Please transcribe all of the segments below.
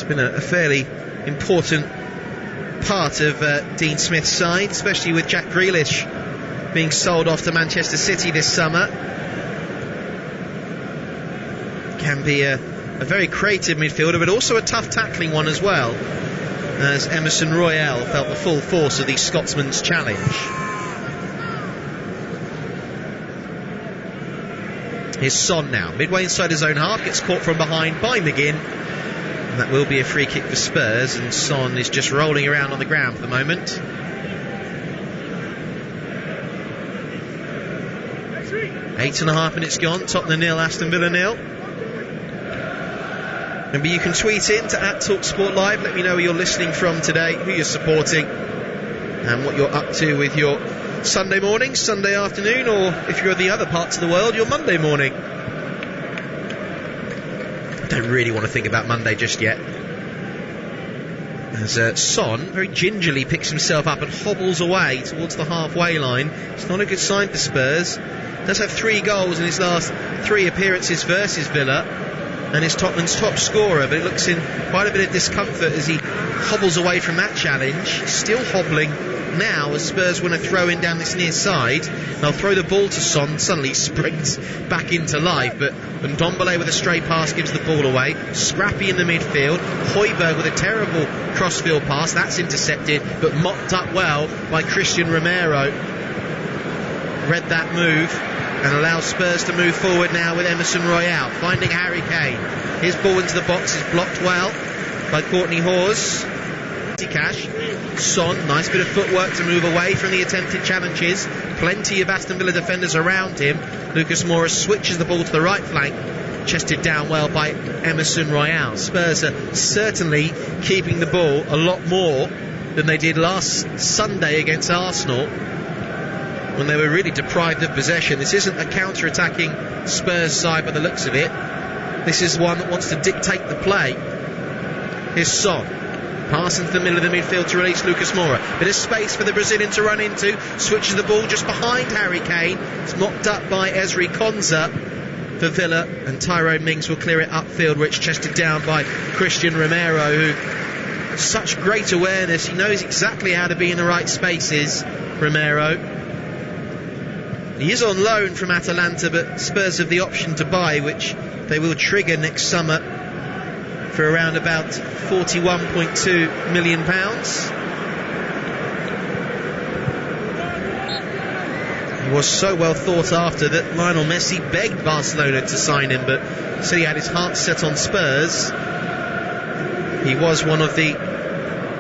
been a fairly important part of Dean Smith's side, especially with Jack Grealish being sold off to Manchester City this summer. Can be a very creative midfielder, but also a tough tackling one as well, as Emerson Royale felt the full force of the Scotsman's challenge. Here's Son now, midway inside his own half, gets caught from behind by McGinn, and that will be a free kick for Spurs, and Son is just rolling around on the ground for the moment. 8.5 minutes gone, Tottenham 0, Aston Villa 0. Remember, you can tweet in to @TalkSportLive, let me know where you're listening from today, who you're supporting, and what you're up to with your Sunday morning, Sunday afternoon, or if you're in the other parts of the world, your Monday morning. I don't really want to think about Monday just yet, as Son very gingerly picks himself up and hobbles away towards the halfway line. It's not a good sign for Spurs. Does have 3 goals in his last 3 appearances versus Villa, and is Tottenham's top scorer, but it looks in quite a bit of discomfort as he hobbles away from that challenge. Still hobbling now as Spurs want to throw in down this near side. They'll throw the ball to Son, suddenly springs back into life, but Ndombele with a stray pass gives the ball away. Scrappy in the midfield, Højbjerg with a terrible crossfield pass, that's intercepted but mopped up well by Christian Romero. Read that move and allows Spurs to move forward now with Emerson Royale finding Harry Kane. His ball into the box is blocked well by Courtney Hawes. Cash. Son, nice bit of footwork to move away from the attempted challenges. Plenty of Aston Villa defenders around him. Lucas Mura switches the ball to the right flank, chested down well by Emerson Royale. Spurs are certainly keeping the ball a lot more than they did last Sunday against Arsenal, when they were really deprived of possession. This isn't a counter-attacking Spurs side by the looks of it. This is one that wants to dictate the play. Here's Son, pass into the middle of the midfield to release Lucas Moura. Bit of space for the Brazilian to run into. Switches the ball just behind Harry Kane. It's mopped up by Ezri Konsa for Villa, and Tyrone Mings will clear it upfield, where it's chested down by Christian Romero, who such great awareness. He knows exactly how to be in the right spaces, Romero. He is on loan from Atalanta, but Spurs have the option to buy, which they will trigger next summer for around about £41.2 million. He was so well thought after that Lionel Messi begged Barcelona to sign him, but said he had his heart set on Spurs. He was one of the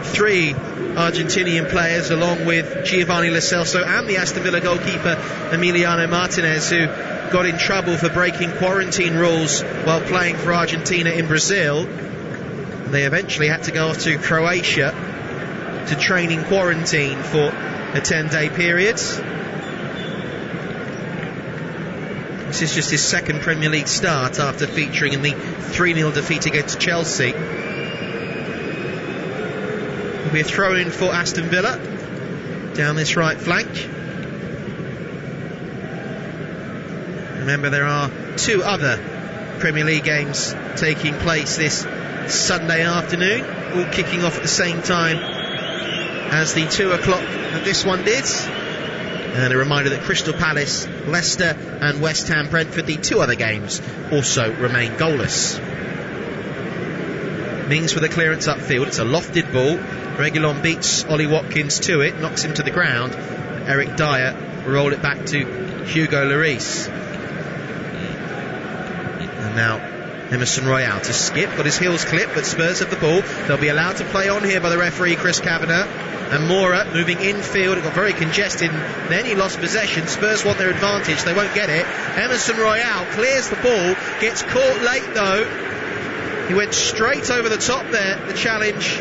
3 Argentinian players, along with Giovanni Lo Celso and the Aston Villa goalkeeper Emiliano Martinez, who got in trouble for breaking quarantine rules while playing for Argentina in Brazil. They eventually had to go off to Croatia to train in quarantine for a 10-day period. This is just his second Premier League start after featuring in the 3-0 defeat against Chelsea. It'll be a throw-in for Aston Villa down this right flank. Remember, there are 2 other Premier League games taking place this Sunday afternoon, all kicking off at the same time as the 2 o'clock that this one did. And a reminder that Crystal Palace, Leicester and West Ham Brentford, the 2 other games, also remain goalless. Mings with a clearance upfield. It's a lofted ball. Reguilon beats Ollie Watkins to it, knocks him to the ground. Eric Dyer will roll it back to Hugo Lloris. And now Emerson Royale to skip, got his heels clipped, but Spurs have the ball. They'll be allowed to play on here by the referee, Chris Kavanagh. And Mura moving infield, it got very congested, and then he lost possession. Spurs want their advantage, they won't get it. Emerson Royale clears the ball, gets caught late though. He went straight over the top there, the challenge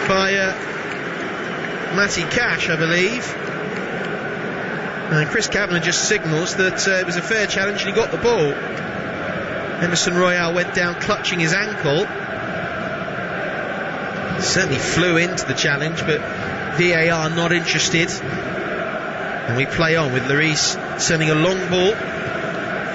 by Matty Cash, I believe. And Chris Kavanagh just signals that it was a fair challenge and he got the ball. Emerson Royale went down clutching his ankle. Certainly flew into the challenge, but VAR not interested. And we play on with Lloris sending a long ball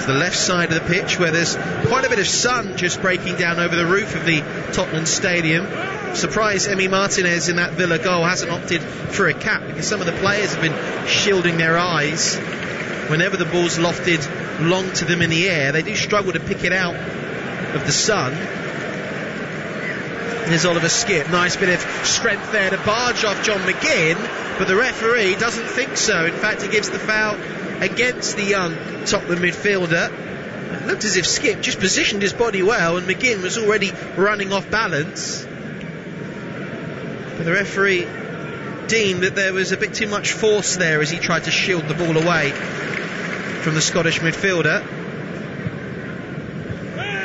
to the left side of the pitch, where there's quite a bit of sun just breaking down over the roof of the Tottenham Stadium. Surprised Emi Martinez in that Villa goal hasn't opted for a cap, because some of the players have been shielding their eyes. Whenever the ball's lofted long to them in the air, they do struggle to pick it out of the sun. There's Oliver Skipp, nice bit of strength there to barge off John McGinn, but the referee doesn't think so. In fact, he gives the foul against the young Tottenham midfielder. It looked as if Skipp just positioned his body well, and McGinn was already running off balance. But the referee deemed that there was a bit too much force there as he tried to shield the ball away from the Scottish midfielder.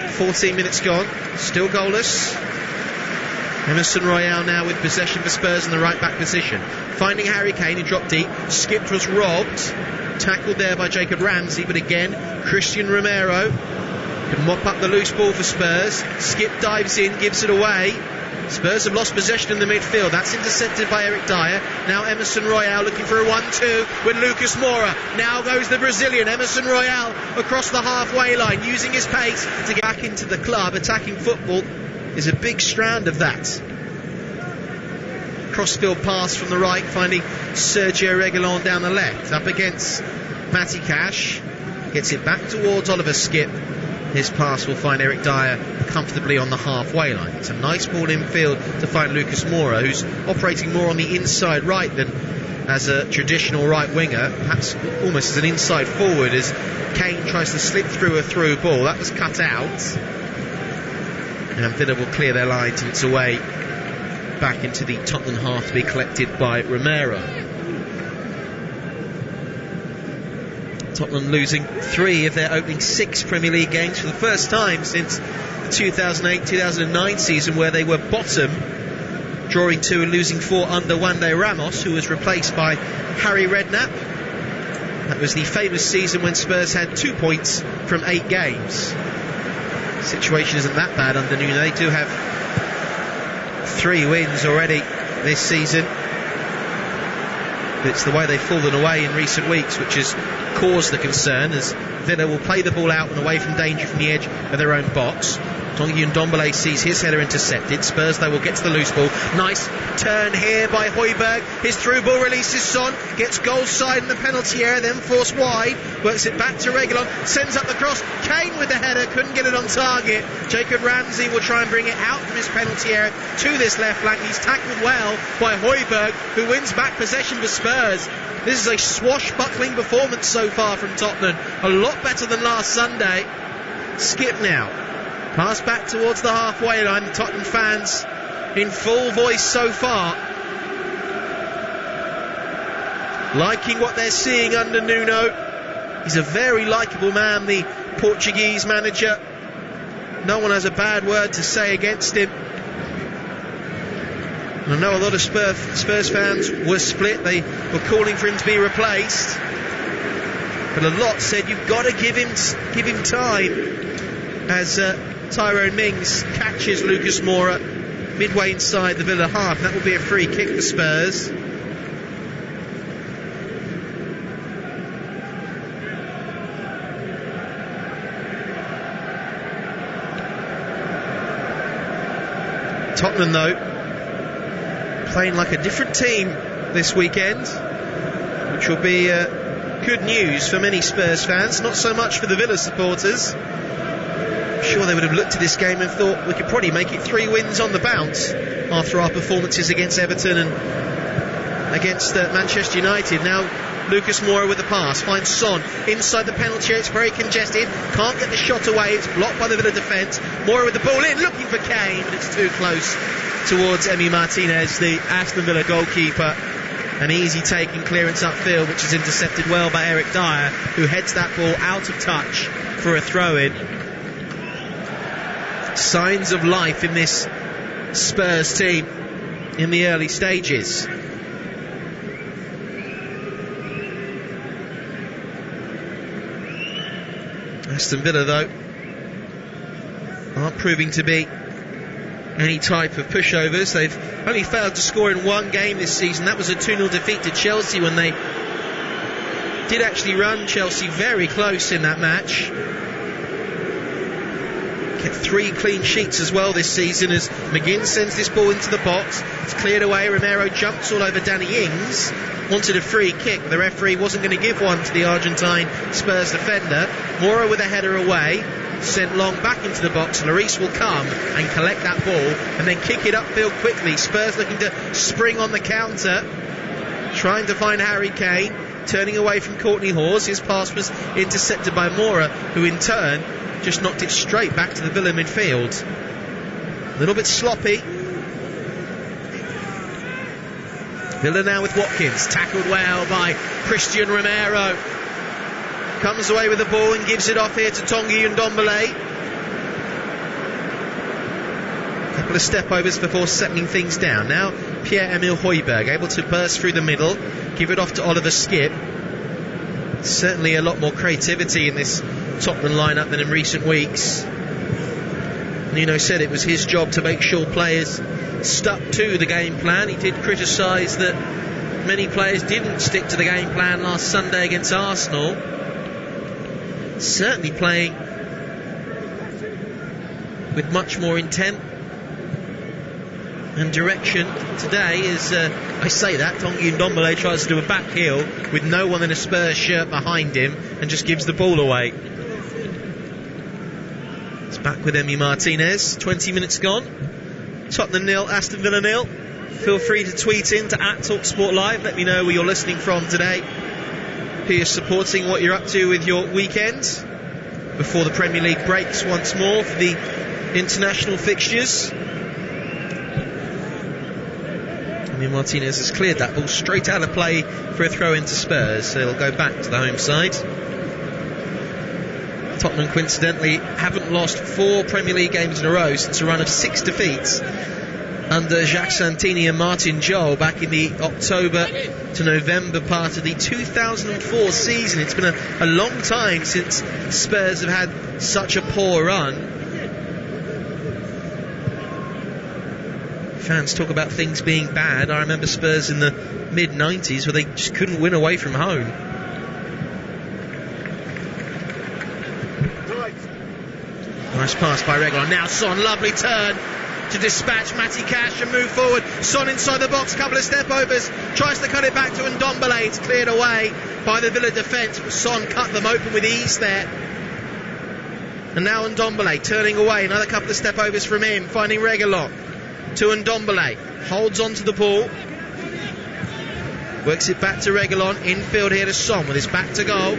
14 minutes gone, still goalless. Emerson Royale now with possession for Spurs in the right back position, finding Harry Kane, who dropped deep. Skipp was robbed, tackled there by Jacob Ramsey, but again Christian Romero can mop up the loose ball for Spurs. Skipp dives in, gives it away. Spurs have lost possession in the midfield. That's intercepted by Eric Dyer. Now Emerson Royale looking for a 1-2 with Lucas Moura. Now goes the Brazilian. Emerson Royale across the halfway line, using his pace to get back into the club. Attacking football is a big strand of that. Crossfield pass from the right, finding Sergio Reguilón down the left. Up against Matty Cash. Gets it back towards Oliver Skipp. His pass will find Eric Dyer comfortably on the halfway line. It's a nice ball infield to find Lucas Moura, who's operating more on the inside right than as a traditional right winger, perhaps almost as an inside forward, as Kane tries to slip through a through ball. That was cut out, and Villa will clear their lines, and it's away back into the Tottenham half to be collected by Romero. Tottenham losing 3 of their opening 6 Premier League games for the first time since the 2008-2009 season, where they were bottom, drawing 2 and losing 4 under Wande Ramos, who was replaced by Harry Redknapp. That was the famous season when Spurs had 2 points from 8 games. The situation isn't that bad under Nuno. They do have 3 wins already this season. It's the way they've fallen away in recent weeks which has caused the concern, as Villa will play the ball out and away from danger from the edge of their own box. Tanguy Ndombele sees his header intercepted. Spurs, though, will get to the loose ball. Nice turn here by Højbjerg. His through ball releases Son, gets goal side in the penalty area, then forced wide, works it back to Reguilón, sends up the cross. Kane with the header, couldn't get it on target. Jacob Ramsey will try and bring it out from his penalty area to this left flank. He's tackled well by Højbjerg, who wins back possession for Spurs. This is a swashbuckling performance so far from Tottenham, a lot better than last Sunday. Skipp now, pass back towards the halfway line. The Tottenham fans in full voice so far, liking what they're seeing under Nuno. He's a very likeable man, the Portuguese manager. No one has a bad word to say against him. I know a lot of Spurs fans were split. They were calling for him to be replaced, but a lot said you've got to give him time, as Tyrone Mings catches Lucas Moura midway inside the Villa half. That will be a free kick for Spurs. Tottenham, though, playing like a different team this weekend, which will be good news for many Spurs fans, not so much for the Villa supporters. I'm sure they would have looked at this game and thought we could probably make it 3 wins on the bounce after our performances against Everton and against Manchester United. Now Lucas Moura with the pass, finds Son inside the penalty area. It's very congested, can't get the shot away, it's blocked by the Villa defence. Moura with the ball in, looking for Kane, but it's too close towards Emi Martinez, the Aston Villa goalkeeper. An easy taking clearance upfield, which is intercepted well by Eric Dyer, who heads that ball out of touch for a throw-in. Signs of life in this Spurs team in the early stages. Aston Villa, though, aren't proving to be any type of pushovers. They've only failed to score in 1 game this season. That was a 2-0 defeat to Chelsea when they did actually run Chelsea very close in that match. Kept 3 clean sheets as well this season as McGinn sends this ball into the box. It's cleared away. Romero jumps all over Danny Ings. Wanted a free kick. The referee wasn't going to give one to the Argentine Spurs defender. Mura with a header away. Sent long back into the box. Lloris will come and collect that ball and then kick it upfield quickly. Spurs looking to spring on the counter. Trying to find Harry Kane. Turning away from Courtney Hawes. His pass was intercepted by Mura, who in turn just knocked it straight back to the Villa midfield. A little bit sloppy. Villa now with Watkins, tackled well by Christian Romero. Comes away with the ball and gives it off here to Tanguy Ndombele. Couple of step overs before settling things down. Now Pierre-Emile Højbjerg able to burst through the middle, give it off to Oliver Skipp. Certainly a lot more creativity in this Tottenham lineup than in recent weeks. Nuno said it was his job to make sure players stuck to the game plan. He did criticise that many players didn't stick to the game plan last Sunday against Arsenal. Certainly playing with much more intent and direction today. As I say that, Tanguy Ndombele tries to do a back heel with no one in a Spurs shirt behind him and just gives the ball away. It's back with Emi Martinez. 20 minutes gone. Tottenham 0, Aston Villa 0. Feel free to tweet in to @TalkSport_Live. Let me know where you're listening from today, who you're supporting, what you're up to with your weekend before the Premier League breaks once more for the international fixtures. Emi Martinez has cleared that ball straight out of play for a throw into Spurs, so it'll go back to the home side. Tottenham coincidentally haven't lost 4 Premier League games in a row since a run of 6 defeats under Jacques Santini and Martin Jol back in the October to November part of the 2004 season. It's been a long time since Spurs have had such a poor run. Fans talk about things being bad. I remember Spurs in the mid-90s where they just couldn't win away from home. Nice pass by Reguilon. Now Son, lovely turn to dispatch Matty Cash and move forward. Son inside the box, couple of step overs, tries to cut it back to Ndombele. It's cleared away by the Villa defence, but Son cut them open with ease there. And now Ndombele turning away, another couple of step overs from him, finding Reguilon to Ndombele, holds on to the ball, works it back to Reguilon, infield here to Son with his back to goal.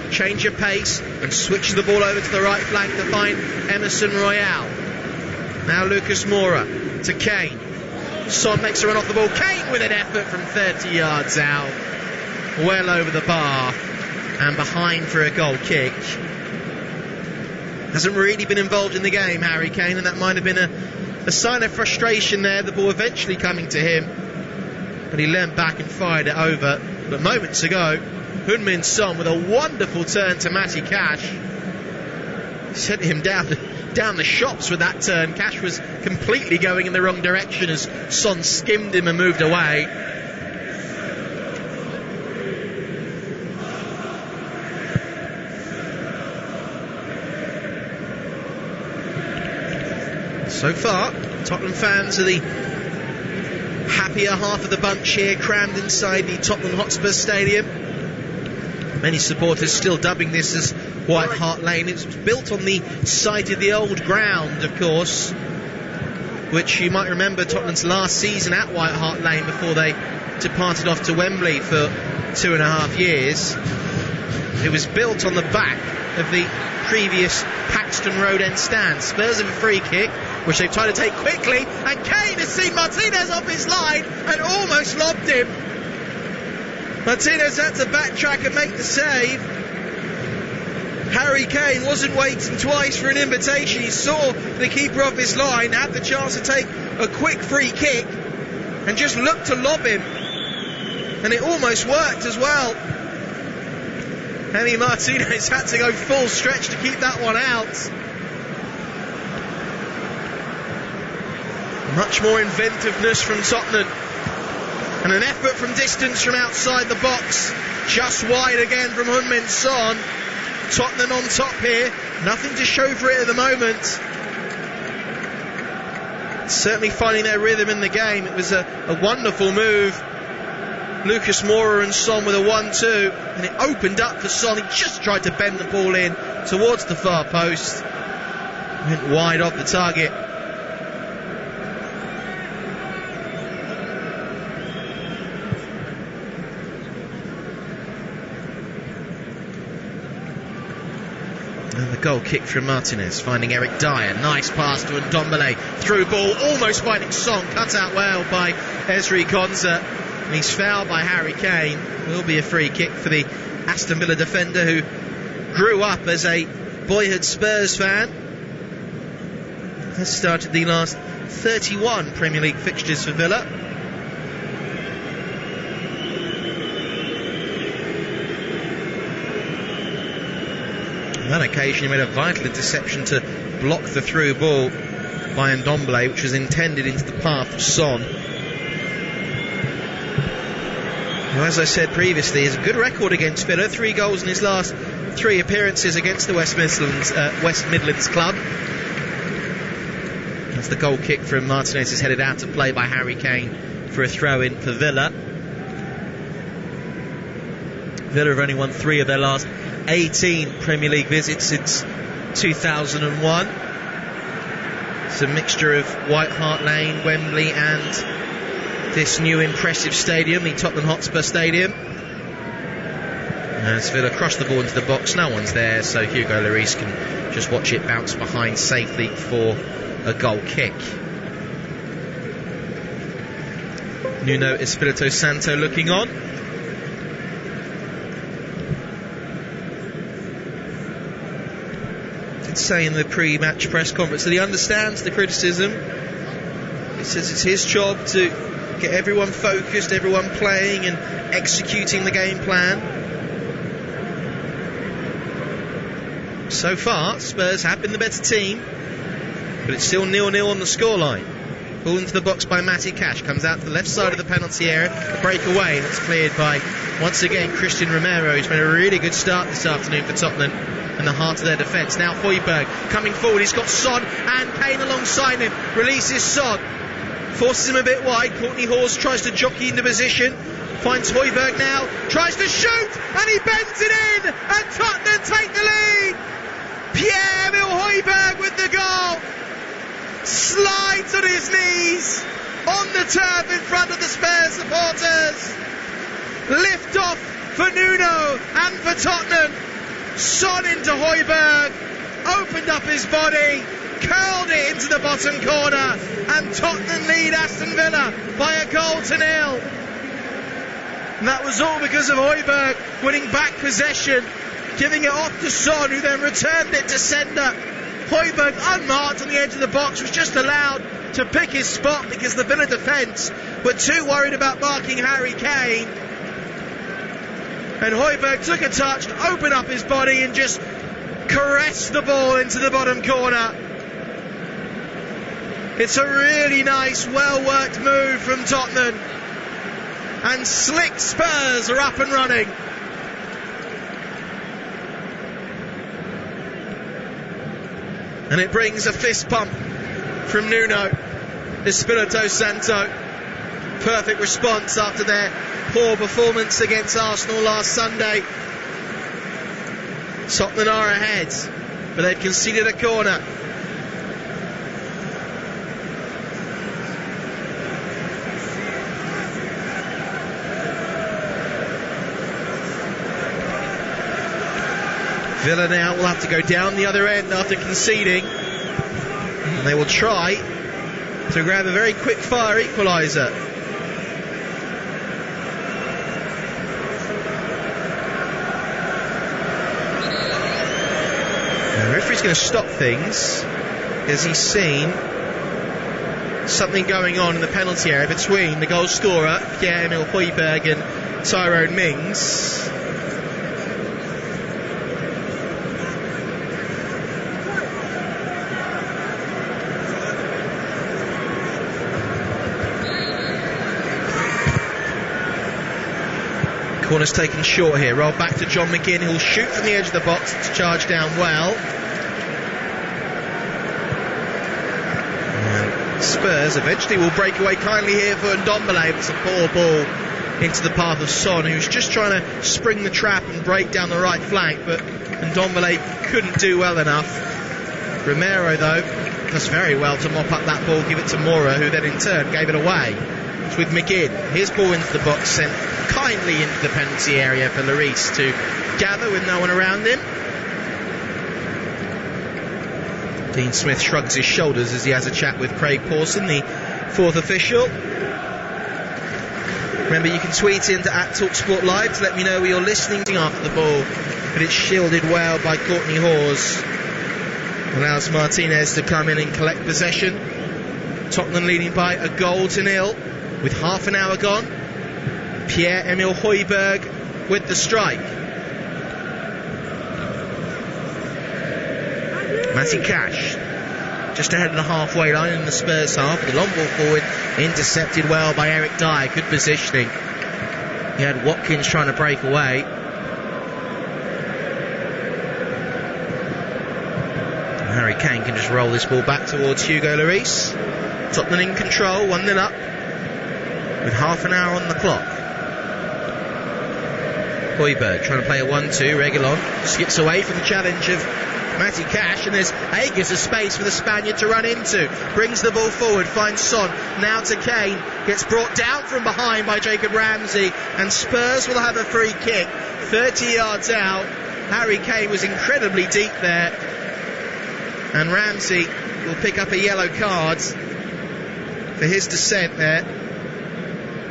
Change of pace and switches the ball over to the right flank to find Emerson Royale. Now Lucas Moura to Kane. Son makes a run off the ball. Kane with an effort from 30 yards out, well over the bar and behind for a goal kick. Hasn't really been involved in the game, Harry Kane, and that might have been a sign of frustration there. The ball eventually coming to him, but he leant back and fired it over. But moments ago, Heung-min Son with a wonderful turn to Matty Cash sent him down the shops with that turn. Cash was completely going in the wrong direction as Son skimmed him and moved away. So far, Tottenham fans are the happier half of the bunch here, crammed inside the Tottenham Hotspur Stadium. Many supporters still dubbing this as White Hart Lane. It was built on the site of the old ground, of course, which you might remember Tottenham's last season at White Hart Lane before they departed off to Wembley for 2.5 years. It was built on the back of the previous Paxton Road End stand. Spurs have a free kick, which they've tried to take quickly, and Kane has seen Martinez off his line and almost lobbed him. Martinez had to backtrack and make the save. Harry Kane wasn't waiting twice for an invitation. He saw the keeper off his line, had the chance to take a quick free kick and just looked to lob him, and it almost worked as well. Emi Martinez had to go full stretch to keep that one out. Much more inventiveness from Tottenham And an effort from distance from outside the box, just wide again from Heung-min Son. Tottenham on top here, nothing to show for it at the moment. Certainly finding their rhythm in the game. It was a wonderful move. Lucas Mura and Son with a 1-2, and it opened up for Son. He just tried to bend the ball in towards the far post. Went wide off the target. And the goal kick from Martinez, finding Eric Dyer. Nice pass to Ndombele. Through ball, almost finding Son. Cut out well by Ezri Konsa. And he's fouled by Harry Kane. Will be a free kick for the Aston Villa defender who grew up as a boyhood Spurs fan. Has started the last 31 Premier League fixtures for Villa. On that occasion he made a vital interception to block the through ball by Ndombele, which was intended into the path of Son. Well, as I said previously, he has a good record against Villa. 3 goals in his last 3 appearances against the West Midlands club. As the goal kick from Martinez is headed out to play by Harry Kane for a throw-in for Villa. Villa have only won 3 of their last 18 Premier League visits since 2001. It's a mixture of White Hart Lane, Wembley and this new impressive stadium, the Tottenham Hotspur Stadium. As Villa cross the ball into the box, no one's there, so Hugo Lloris can just watch it bounce behind safely for a goal kick. Nuno Espirito Santo looking on. Did say in the pre-match press conference that he understands the criticism. He says it's his job to get everyone focused, everyone playing and executing the game plan. So far, Spurs have been the better team, but it's still 0-0 on the scoreline. Ball into the box by Matty Cash, comes out to the left side of the penalty area, a breakaway, and it's cleared by, once again, Christian Romero, who's made a really good start this afternoon for Tottenham in the heart of their defence. Now Højbjerg coming forward, he's got Son and Kane alongside him, releases Son, forces him a bit wide. Courtney Hawes tries to jockey into position, finds Højbjerg now, tries to shoot, and he bends it in, and Tottenham take the lead. Pierre-Emile Højbjerg with the goal, slides on his knees on the turf in front of the Spurs supporters. Lift off for Nuno and for Tottenham. Son into Højbjerg, opened up his body, curled it into the bottom corner, and Tottenham lead Aston Villa by a 1-0. And that was all because of Højbjerg winning back possession, giving it off to Son, who then returned it to sender. Højbjerg, unmarked on the edge of the box, was just allowed to pick his spot because the Villa defence were too worried about marking Harry Kane. And Højbjerg took a touch, opened up his body and just caressed the ball into the bottom corner. It's a really nice, well-worked move from Tottenham. And slick Spurs are up and running. And it brings a fist pump from Nuno Espirito Santo. Perfect response after their poor performance against Arsenal last Sunday. Tottenham are ahead, but they've conceded a corner. Villa now will have to go down the other end after conceding. And they will try to grab a very quick fire equaliser. The referee's going to stop things as he's seen something going on in the penalty area between the goal scorer Pierre-Emile Højbjerg and Tyrone Mings. Corner's taken short here. Roll back to John McGinn, who'll shoot from the edge of the box to charge down well. And Spurs eventually will break away kindly here for Ndombele. It's a poor ball into the path of Son, who's just trying to spring the trap and break down the right flank, but Ndombele couldn't do well enough. Romero, though, does very well to mop up that ball, give it to Mura, who then in turn gave it away. It's with McGinn. His ball into the box, sent kindly into the penalty area for Lloris to gather with no one around him. Dean Smith shrugs his shoulders as he has a chat with Craig Pawson, the fourth official. Remember, you can tweet into @TalkSport Live to let me know where you're listening after the ball, but it's shielded well by Courtney Hawes. Allows Martinez to come in and collect possession. Tottenham leading by 1-0 with half an hour gone. Pierre-Emile Højbjerg with the strike. Matty Cash just ahead of the halfway line in the Spurs half. The long ball forward intercepted well by Eric Dyer. Good positioning. He had Watkins trying to break away. Harry Kane can just roll this ball back towards Hugo Lloris. Tottenham in control, 1-0 up with half an hour on the clock. Højbjerg trying to play a 1-2. Walkalong skips away from the challenge of Matty Cash, and there's acres of space for the Spaniard to run into. Brings the ball forward, finds Son, now to Kane, gets brought down from behind by Jacob Ramsey, and Spurs will have a free kick 30 yards out. Harry Kane was incredibly deep there, and Ramsey will pick up a yellow card for his descent there.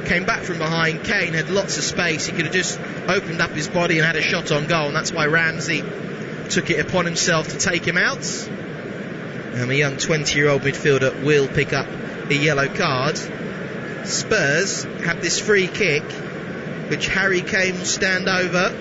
Came back from behind. Kane had lots of space. He could have just opened up his body and had a shot on goal, and that's why Ramsey took it upon himself to take him out. And the young 20-year-old midfielder will pick up a yellow card. Spurs have this free kick, which Harry Kane will stand over.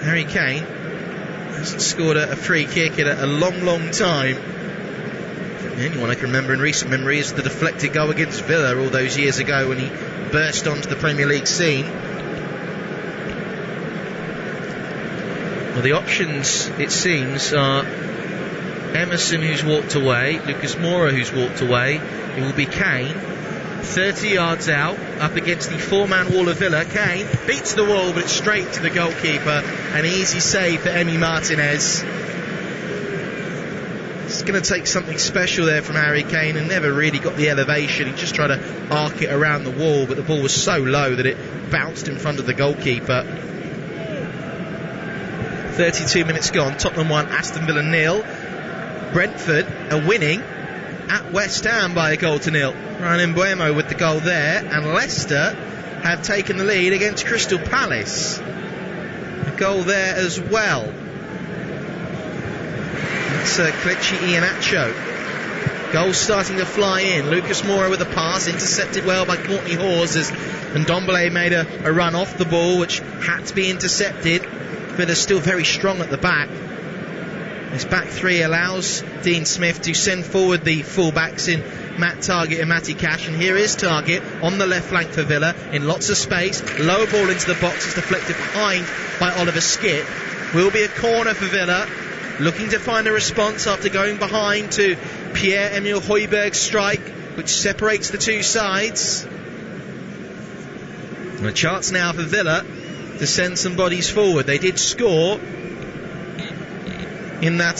Harry Kane hasn't scored a free kick in a long time. The only one I can remember in recent memory is the deflected goal against Villa all those years ago when he burst onto the Premier League scene. Well, the options, it seems, are Emerson, who's walked away, Lucas Mura, who's walked away. It will be Kane, 30 yards out, up against the four-man wall of Villa. Kane beats the wall, but it's straight to the goalkeeper. An easy save for Emi Martinez. It's going to take something special there from Harry Kane, and never really got the elevation. He just tried to arc it around the wall, but the ball was so low that it bounced in front of the goalkeeper. 32 minutes gone. Tottenham 1, Aston Villa 0. Brentford are winning at West Ham by 1-0. Ryan Mbeumo with the goal there, and Leicester have taken the lead against Crystal Palace. A goal there as well. It's Kelechi Iheanacho. Goals starting to fly in. Lucas Moura with a pass, intercepted well by Courtney Hawes, as Ndombele made a run off the ball, which had to be intercepted. Villa's still very strong at the back. This back three allows Dean Smith to send forward the full-backs in Matt Targett and Matty Cash, and here is Targett on the left flank for Villa in lots of space. Low ball into the box, is deflected behind by Oliver Skipp. Will be a corner for Villa, looking to find a response after going behind to Pierre-Emile Højbjerg's strike, which separates the two sides. And a chance now for Villa to send some bodies forward. They did score in that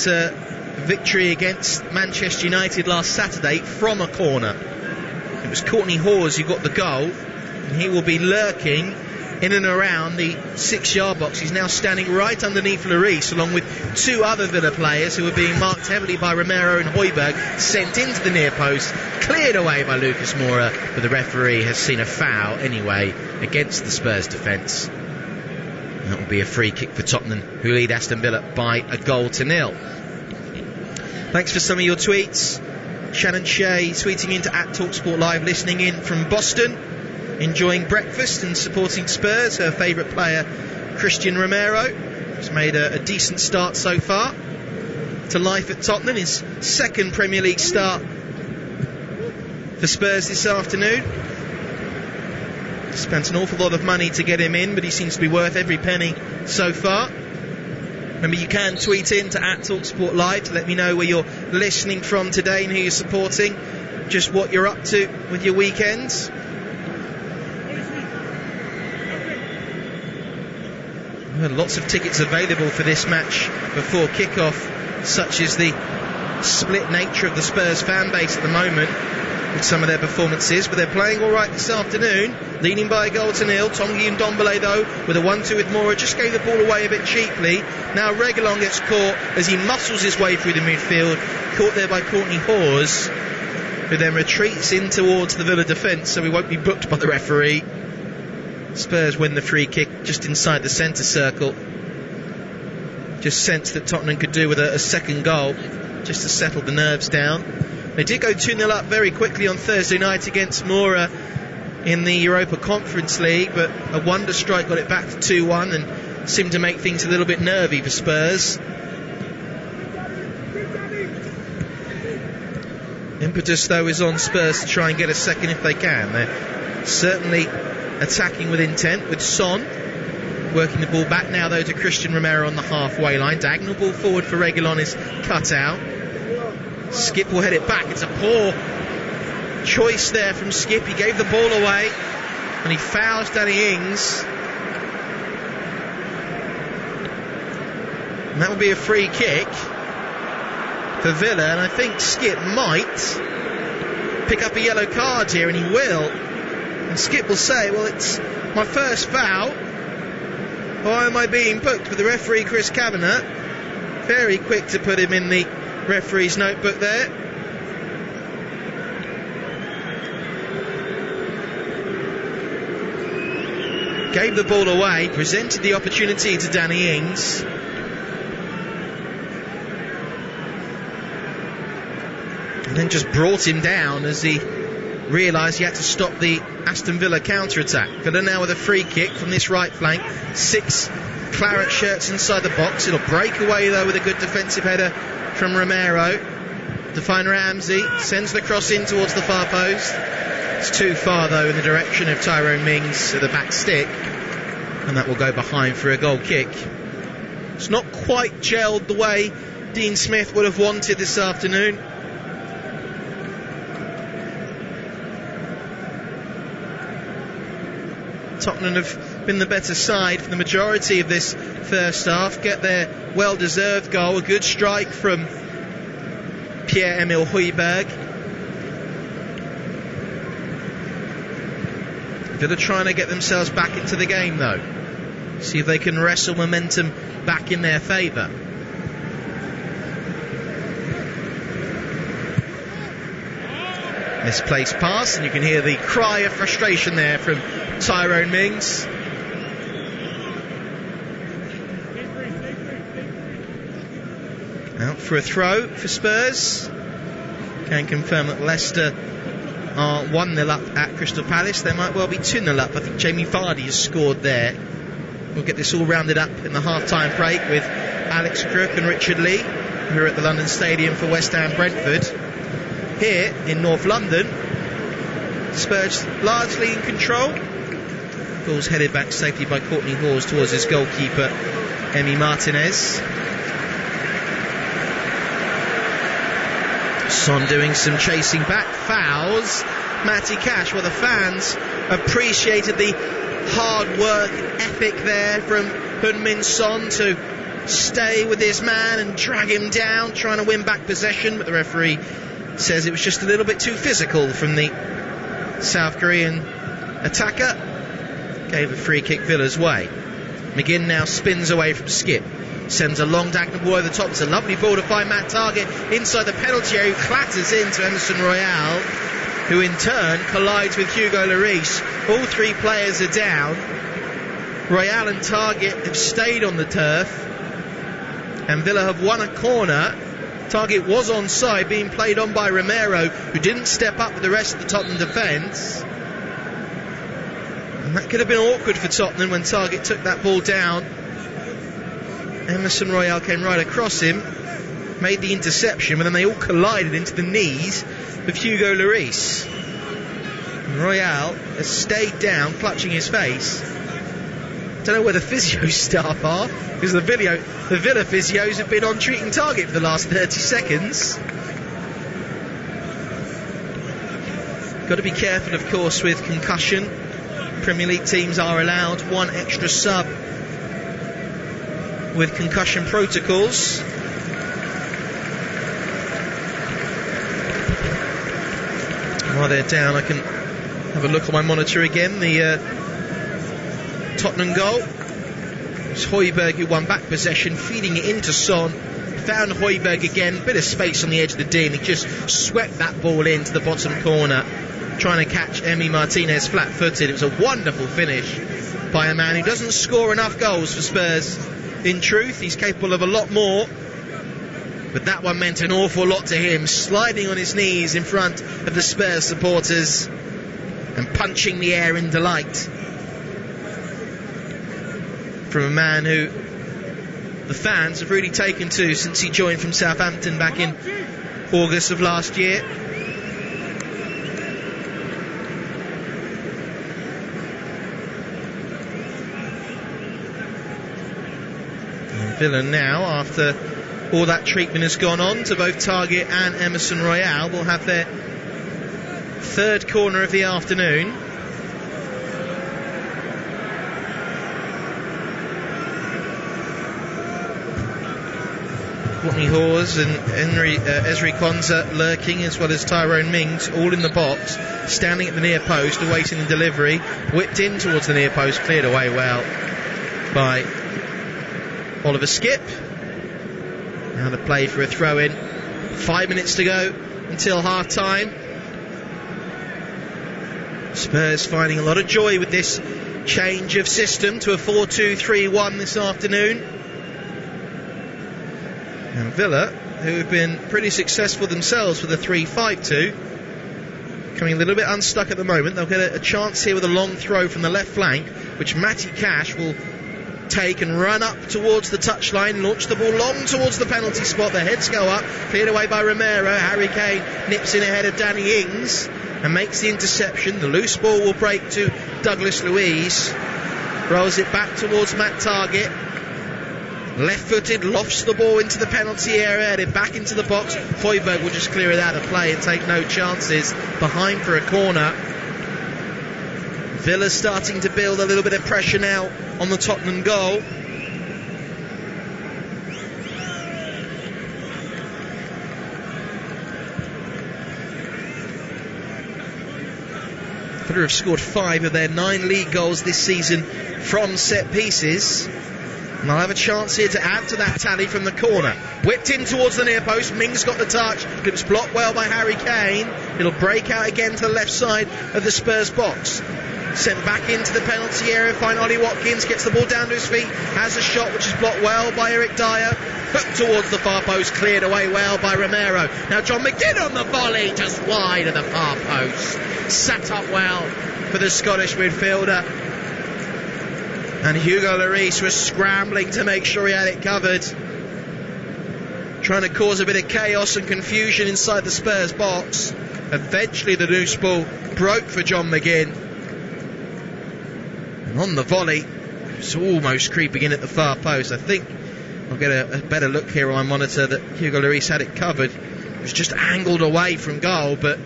victory against Manchester United last Saturday from a corner. It was Courtney Hawes who got the goal, and he will be lurking in and around the 6-yard box. He's now standing right underneath Lloris, along with two other Villa players who are being marked heavily by Romero and Højbjerg, sent into the near post, cleared away by Lucas Moura, but the referee has seen a foul anyway against the Spurs defence. That will be a free kick for Tottenham, who lead Aston Villa by 1-0. Thanks for some of your tweets. Shannon Shea tweeting into @TalkSport Live, listening in from Boston, enjoying breakfast and supporting Spurs. Her favourite player, Christian Romero, has made a decent start so far to life at Tottenham. His second Premier League start for Spurs this afternoon. Spent an awful lot of money to get him in, but he seems to be worth every penny so far. Remember, you can tweet in to @TalkSport Live to let me know where you're listening from today and who you're supporting, just what you're up to with your weekends. Lots of tickets available for this match before kick-off, such as the split nature of the Spurs fan base at the moment with some of their performances, but they're playing all right this afternoon, leading by a goal to nil. Tongi and Ndombele, though, with a 1-2 with Mura, just gave the ball away a bit cheaply. Now Reguilón gets caught as he muscles his way through the midfield, caught there by Courtney Hawes, who then retreats in towards the Villa defence, so he won't be booked by the referee. Spurs win the free kick just inside the centre circle. Just sensed that Tottenham could do with a second goal just to settle the nerves down. They did go 2-0 up very quickly on Thursday night against Mura in the Europa Conference League, but a wonder strike got it back to 2-1 and seemed to make things a little bit nervy for Spurs. Impetus, though, is on Spurs to try and get a second if they can. They're certainly attacking with intent, with Son working the ball back now, though, to Christian Romero on the halfway line. Diagonal ball forward for Reguilón is cut out. Skip will head it back. It's a poor choice there from Skip. He gave the ball away and he fouls Danny Ings, and that will be a free kick for Villa, and I think Skip might pick up a yellow card here, and he will. And Skip will say, well, it's my first foul, why am I being booked? But the referee, Chris Kavanagh, very quick to put him in the referee's notebook there. Gave the ball away, presented the opportunity to Danny Ings. And then just brought him down as he realised he had to stop the Aston Villa counter-attack. Villa now with a free kick from this right flank. 6 claret shirts inside the box. It'll break away, though, with a good defensive header from Romero. To find Ramsey, sends the cross in towards the far post. It's too far, though, in the direction of Tyrone Mings to the back stick, and that will go behind for a goal kick. It's not quite gelled the way Dean Smith would have wanted this afternoon. Tottenham have been the better side for the majority of this first half. Get their well-deserved goal, a good strike from Pierre-Emile Højbjerg. Villa trying to get themselves back into the game, though. See if they can wrestle momentum back in their favour. Misplaced pass, and you can hear the cry of frustration there from Tyrone Mings. Out for a throw for Spurs. Can confirm that Leicester are 1-0 up at Crystal Palace. They might well be 2-0 up. I think Jamie Vardy has scored there. We'll get this all rounded up in the half-time break with Alex Crook and Richard Lee, who are at the London Stadium for West Ham Brentford. Here in North London, Spurs largely in control. Ball's headed back safely by Courtney Hawes towards his goalkeeper, Emi Martinez. Son doing some chasing back, fouls Matty Cash. Well, the fans appreciated the hard work ethic there from Heung-min Son to stay with his man and drag him down, trying to win back possession, but the referee says it was just a little bit too physical from the South Korean attacker. Gave a free kick Villa's way. McGinn now spins away from Skip. Sends a long diagonal ball over the top. It's a lovely ball to find Matt Targett inside the penalty area, who clatters into Emerson Royale, who in turn collides with Hugo Lloris. All 3 players are down. Royale and Targett have stayed on the turf, and Villa have won a corner. Targett was onside, being played on by Romero, who didn't step up with the rest of the Tottenham defence. And that could have been awkward for Tottenham when Targett took that ball down. Emerson Royale came right across him, made the interception, but then they all collided into the knees of Hugo Lloris. Royale has stayed down, clutching his face. Don't know where the physio staff are, because the Villa physios have been on treating target for the last 30 seconds. Got to be careful, of course, with concussion. Premier League teams are allowed one extra sub with concussion protocols. While they're down, I can have a look on my monitor again. The Tottenham goal. It's Højbjerg who won back possession, feeding it into Son. Found Højbjerg again, bit of space on the edge of the D, and he just swept that ball into the bottom corner, trying to catch Emi Martinez flat-footed. It was a wonderful finish by a man who doesn't score enough goals for Spurs. In truth, he's capable of a lot more, but that one meant an awful lot to him, sliding on his knees in front of the Spurs supporters and punching the air in delight from a man who the fans have really taken to since he joined from Southampton back in August of last year. Villa now, after all that treatment has gone on to both Targett and Emerson Royale, will have their third corner of the afternoon. Courtney Hawes and Ezri Konsa lurking, as well as Tyrone Mings, all in the box, standing at the near post, awaiting the delivery. Whipped in towards the near post, cleared away well by Oliver Skipp. Now the play for a throw-in. 5 minutes to go until half-time. Spurs finding a lot of joy with this change of system to a 4-2-3-1 this afternoon. And Villa, who have been pretty successful themselves with a 3-5-2, coming a little bit unstuck at the moment. They'll get a chance here with a long throw from the left flank, which Matty Cash will take and run up towards the touchline, launch the ball long towards the penalty spot. The heads go up, cleared away by Romero. Harry Kane nips in ahead of Danny Ings and makes the interception. The loose ball will break to Douglas Luiz, rolls it back towards Matt Targett, left-footed, lofts the ball into the penalty area, headed back into the box. Højbjerg will just clear it out of play and take no chances, behind for a corner. Villa's starting to build a little bit of pressure now on the Tottenham goal. Villa have scored 5 of their 9 league goals this season from set pieces, and they'll have a chance here to add to that tally from the corner. Whipped in towards the near post. Mings got the touch, but it was blocked well by Harry Kane. It'll break out again to the left side of the Spurs box. Sent back into the penalty area. Fine, Ollie Watkins gets the ball down to his feet, has a shot which is blocked well by Eric Dyer. Hooked towards the far post, cleared away well by Romero. Now John McGinn on the volley, just wide of the far post. Sat up well for the Scottish midfielder. And Hugo Lloris was scrambling to make sure he had it covered, trying to cause a bit of chaos and confusion inside the Spurs box. Eventually the loose ball broke for John McGinn. And on the volley, it's almost creeping in at the far post. I think I'll get a better look here on my monitor that Hugo Lloris had it covered. It was just angled away from goal, but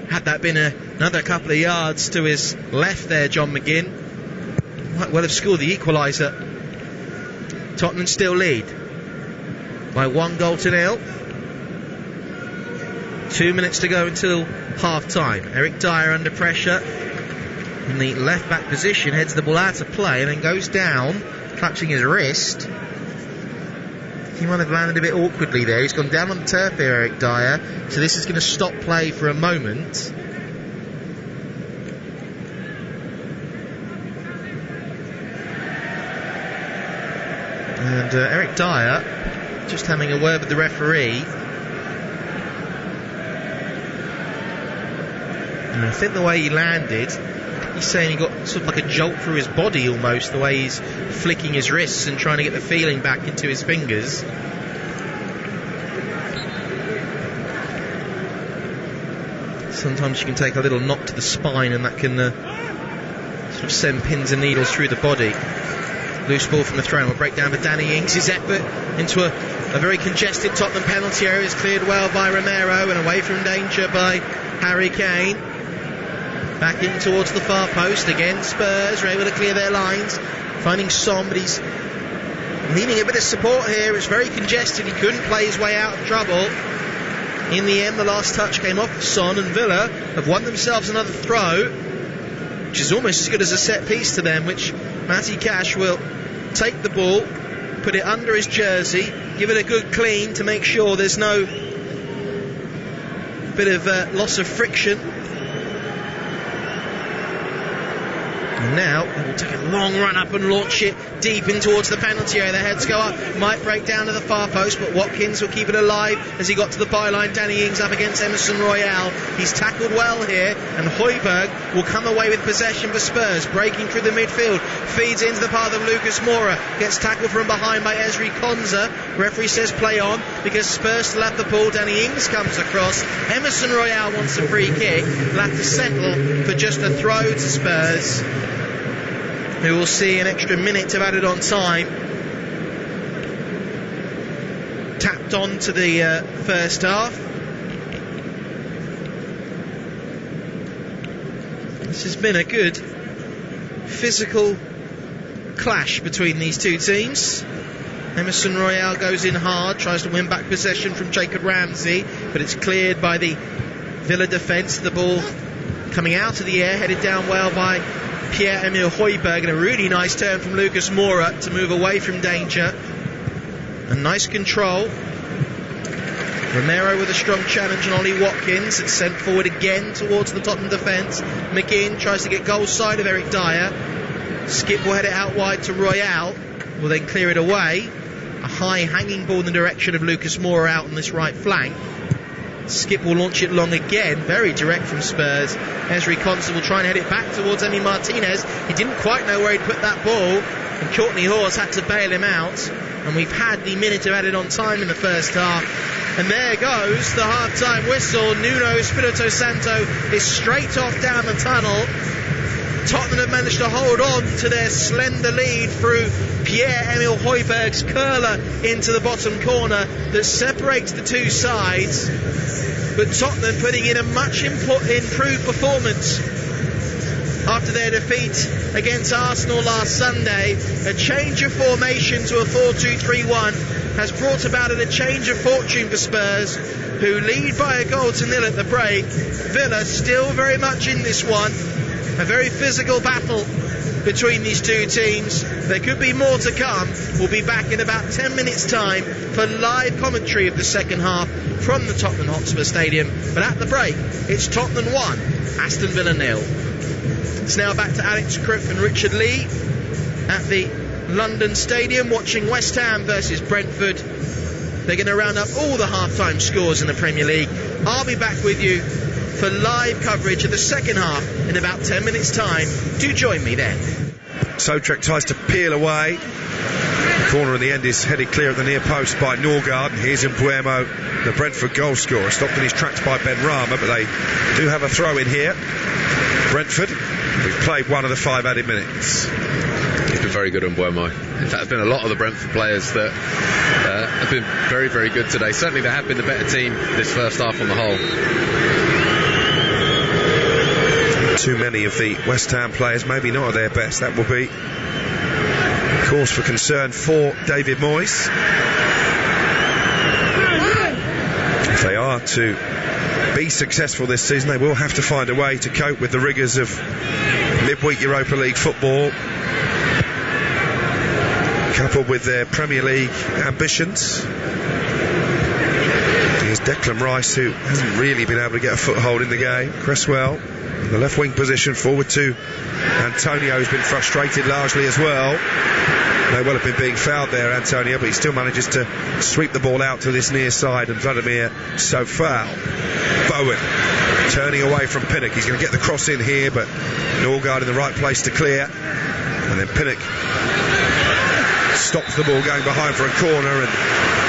had that been another couple of yards to his left there, John McGinn might well have scored the equaliser. Tottenham still lead by 1-0. 2 minutes to go until half-time. Eric Dyer under pressure in the left-back position, heads the ball out of play and then goes down, clutching his wrist. He might have landed a bit awkwardly there. He's gone down on the turf here, Eric Dyer, so this is going to stop play for a moment. And Eric Dyer just having a word with the referee. And I think the way he landed, he's saying he got sort of like a jolt through his body almost, the way he's flicking his wrists and trying to get the feeling back into his fingers. Sometimes you can take a little knock to the spine and that can sort of send pins and needles through the body. Loose ball from the throw. Will break down for Danny Ings. His effort into a very congested Tottenham penalty area is cleared well by Romero and away from danger by Harry Kane. Back in towards the far post. Again, Spurs are able to clear their lines. Finding Son, but he's needing a bit of support here. It's very congested. He couldn't play his way out of trouble. In the end, the last touch came off of Son, and Villa have won themselves another throw, which is almost as good as a set piece to them, which Matty Cash will take the ball, put it under his jersey, give it a good clean to make sure there's no bit of loss of friction. And now we'll take a long run up and launch it deep in towards the penalty area. The heads go up, might break down to the far post, but Watkins will keep it alive as he got to the byline. Danny Ings up against Emerson Royale. He's tackled well here, and Højbjerg will come away with possession for Spurs, breaking through the midfield, feeds into the path of Lucas Mura, gets tackled from behind by Ezri Konsa. Referee says play on because Spurs still have the ball. Danny Ings comes across. Emerson Royale wants a free kick. They'll have to settle for just a throw to Spurs, who will see an extra minute of added on time. Tapped on to the first half. This has been a good physical clash between these two teams. Emerson Royale goes in hard, tries to win back possession from Jacob Ramsey, but it's cleared by the Villa defence. The ball coming out of the air, headed down well by Pierre-Emile Højbjerg, and a really nice turn from Lucas Mura to move away from danger. And nice control. Romero with a strong challenge on Ollie Watkins. It's sent forward again towards the Tottenham defence. McGinn tries to get goal side of Eric Dyer. Skip will head it out wide to Royale. Will then clear it away. A high hanging ball in the direction of Lucas Mura out on this right flank. Skip will launch it long again, very direct from Spurs. Ezri Konsa will try and head it back towards Emi Martinez. He didn't quite know where he'd put that ball, and Courtney Hawes had to bail him out. And we've had the minute of added on time in the first half. And there goes the half-time whistle. Nuno Espirito Santo is straight off down the tunnel. Tottenham have managed to hold on to their slender lead through Pierre-Emile Højbjerg's curler into the bottom corner that separates the two sides. But Tottenham putting in a much improved performance after their defeat against Arsenal last Sunday. A change of formation to a 4-2-3-1 has brought about a change of fortune for Spurs, who lead by a 1-0 at the break. Villa still very much in this one. A very physical battle between these two teams. There could be more to come. We'll be back in about 10 minutes' time for live commentary of the second half from the Tottenham Hotspur Stadium. But at the break, it's Tottenham 1, Aston Villa 0. It's now back to Alex Crook and Richard Lee at the London Stadium watching West Ham versus Brentford. They're going to round up all the half-time scores in the Premier League. I'll be back with you for live coverage of the second half in about 10 minutes' time. Do join me then. Sotrek tries to peel away. The corner in the end is headed clear at the near post by Norgard. And here's Mbuemo, the Brentford goal scorer, stopped in his tracks by Ben Rama, but they do have a throw in here. Brentford, we've played one of the 5 added minutes. He's been very good on Mbuemo. In fact, there's been a lot of the Brentford players that have been very, very good today. Certainly they have been the better team this first half on the whole. Too many of the West Ham players maybe not at their best. That will be cause for concern for David Moyes. If they are to be successful this season, they will have to find a way to cope with the rigours of midweek Europa League football, coupled with their Premier League ambitions. Here's Declan Rice, who hasn't really been able to get a foothold in the game. Cresswell in the left wing position, forward to Antonio, who's been frustrated largely as well. May well have been being fouled there, Antonio, but he still manages to sweep the ball out to this near side, and Vladimir Sofal. Bowen turning away from Pinnock. He's going to get the cross in here, but Norgard in the right place to clear, and then Pinnock stops the ball going behind for a corner, and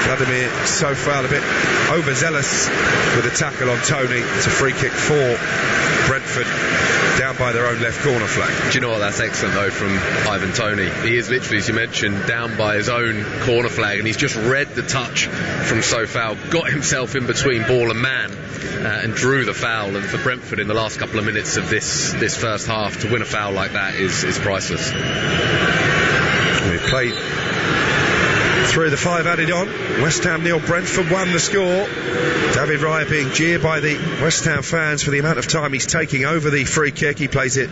Vladimir Sofal a bit overzealous with a tackle on Tony. It's a free kick for Brentford, down by their own left corner flag. Do you know what? That's excellent though from Ivan Toney. He is literally, as you mentioned, down by his own corner flag, and he's just read the touch from Sofal, got himself in between ball and man, and drew the foul. And for Brentford in the last couple of minutes of this first half to win a foul like that is priceless. We played through the 5 added on. West Ham 0, Brentford 1 the score. David Raya being jeered by the West Ham fans for the amount of time he's taking over the free kick. He plays it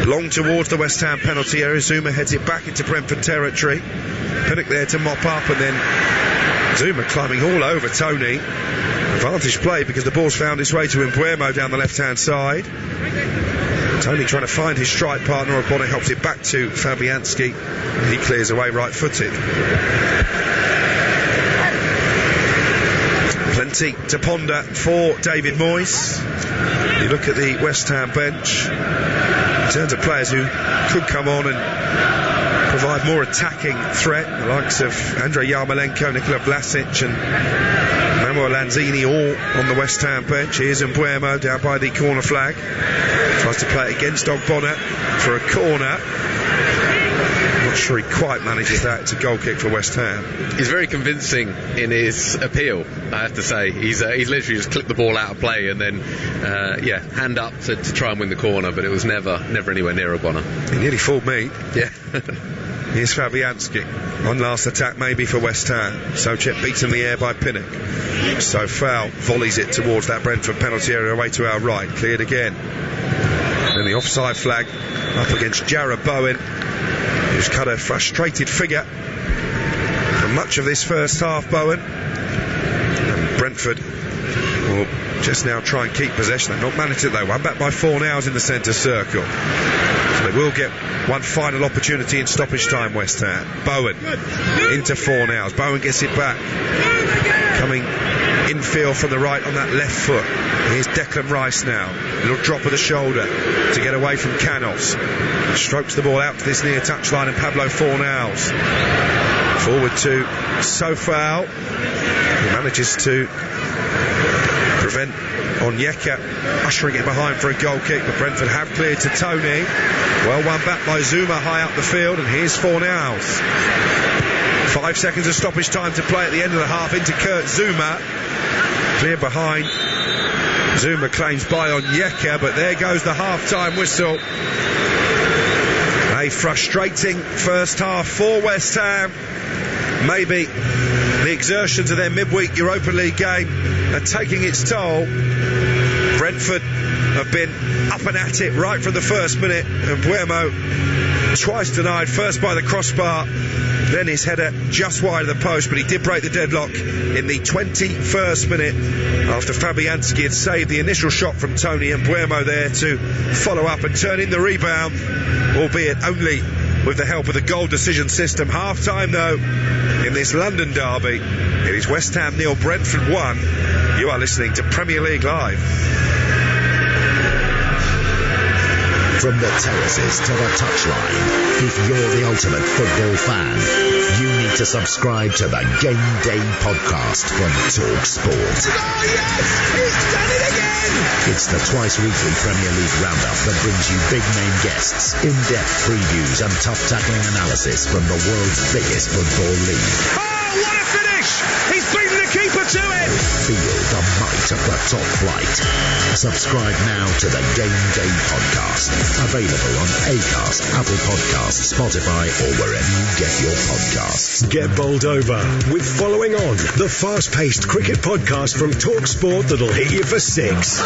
long towards the West Ham penalty area. Zuma heads it back into Brentford territory. Pinnock there to mop up, and then Zuma climbing all over Tony. Advantage play because the ball's found its way to Mbuemo down the left hand side. Tony trying to find his strike partner. Ogbonna helps it back to Fabianski. He clears away right footed. Plenty to ponder for David Moyes. You look at the West Ham bench in terms of players who could come on and provide more attacking threat, the likes of Andrei Yarmolenko, Nikola Vlasic and Manuel Lanzini all on the West Ham bench. Here's Mbuemo down by the corner flag. Tries to play it against Ogbonna for a corner. Not sure he quite manages that. It's a goal kick for West Ham. He's very convincing in his appeal, I have to say. He's literally just clipped the ball out of play and then hand up to try and win the corner, but it was never anywhere near Ogbonna. He nearly fooled me. Yeah. Here's Fabianski. One last attack maybe for West Ham. Soucek beats in the air by Pinnock. Sofal volleys it towards that Brentford penalty area away to our right. Cleared again. And the offside flag up against Jarrod Bowen, who's cut a frustrated figure for much of this first half, Bowen. And Brentford will just now try and keep possession. They've not managed it though. One back by Fornals in the centre circle. So they will get one final opportunity in stoppage time, West Ham. Bowen into Fornals. Bowen gets it back. Coming infield from the right on that left foot. Here's Declan Rice now. Little drop of the shoulder to get away from Canos. Strokes the ball out to this near touchline, and Pablo Fornals forward to Sofal, who manages to prevent Onyeka ushering it behind for a goal kick, but Brentford have cleared to Tony. Well won back by Zuma high up the field, and here's Fornals. 5 seconds of stoppage time to play at the end of the half into Kurt Zuma. Clear behind. Zuma claims by Onyeka, but there goes the half-time whistle. A frustrating first half for West Ham. Maybe the exertions of their midweek Europa League game are taking its toll. Brentford have been up and at it right from the first minute, and Mbuemo twice denied, first by the crossbar, then his header just wide of the post, but he did break the deadlock in the 21st minute after Fabianski had saved the initial shot from Tony, and Mbuemo there to follow up and turn in the rebound, albeit only with the help of the goal decision system. Half time though in this London derby. It is West Ham 0, Brentford 1. You are listening to Premier League Live. From the terraces to the touchline, if you're the ultimate football fan, you need to subscribe to the Game Day podcast from TalkSport. Oh yes! He's done it again! It's the twice-weekly Premier League roundup that brings you big-name guests, in-depth previews and tough-tackling analysis from the world's biggest football league. Oh, what a finish! He's beaten the keeper to it! Feel the might of the top flight. Subscribe now to the Game Day podcast. Available on Acast, Apple Podcasts, Spotify, or wherever you get your podcasts. Get bowled over with Following On, the fast-paced cricket podcast from TalkSport that'll hit you for 6.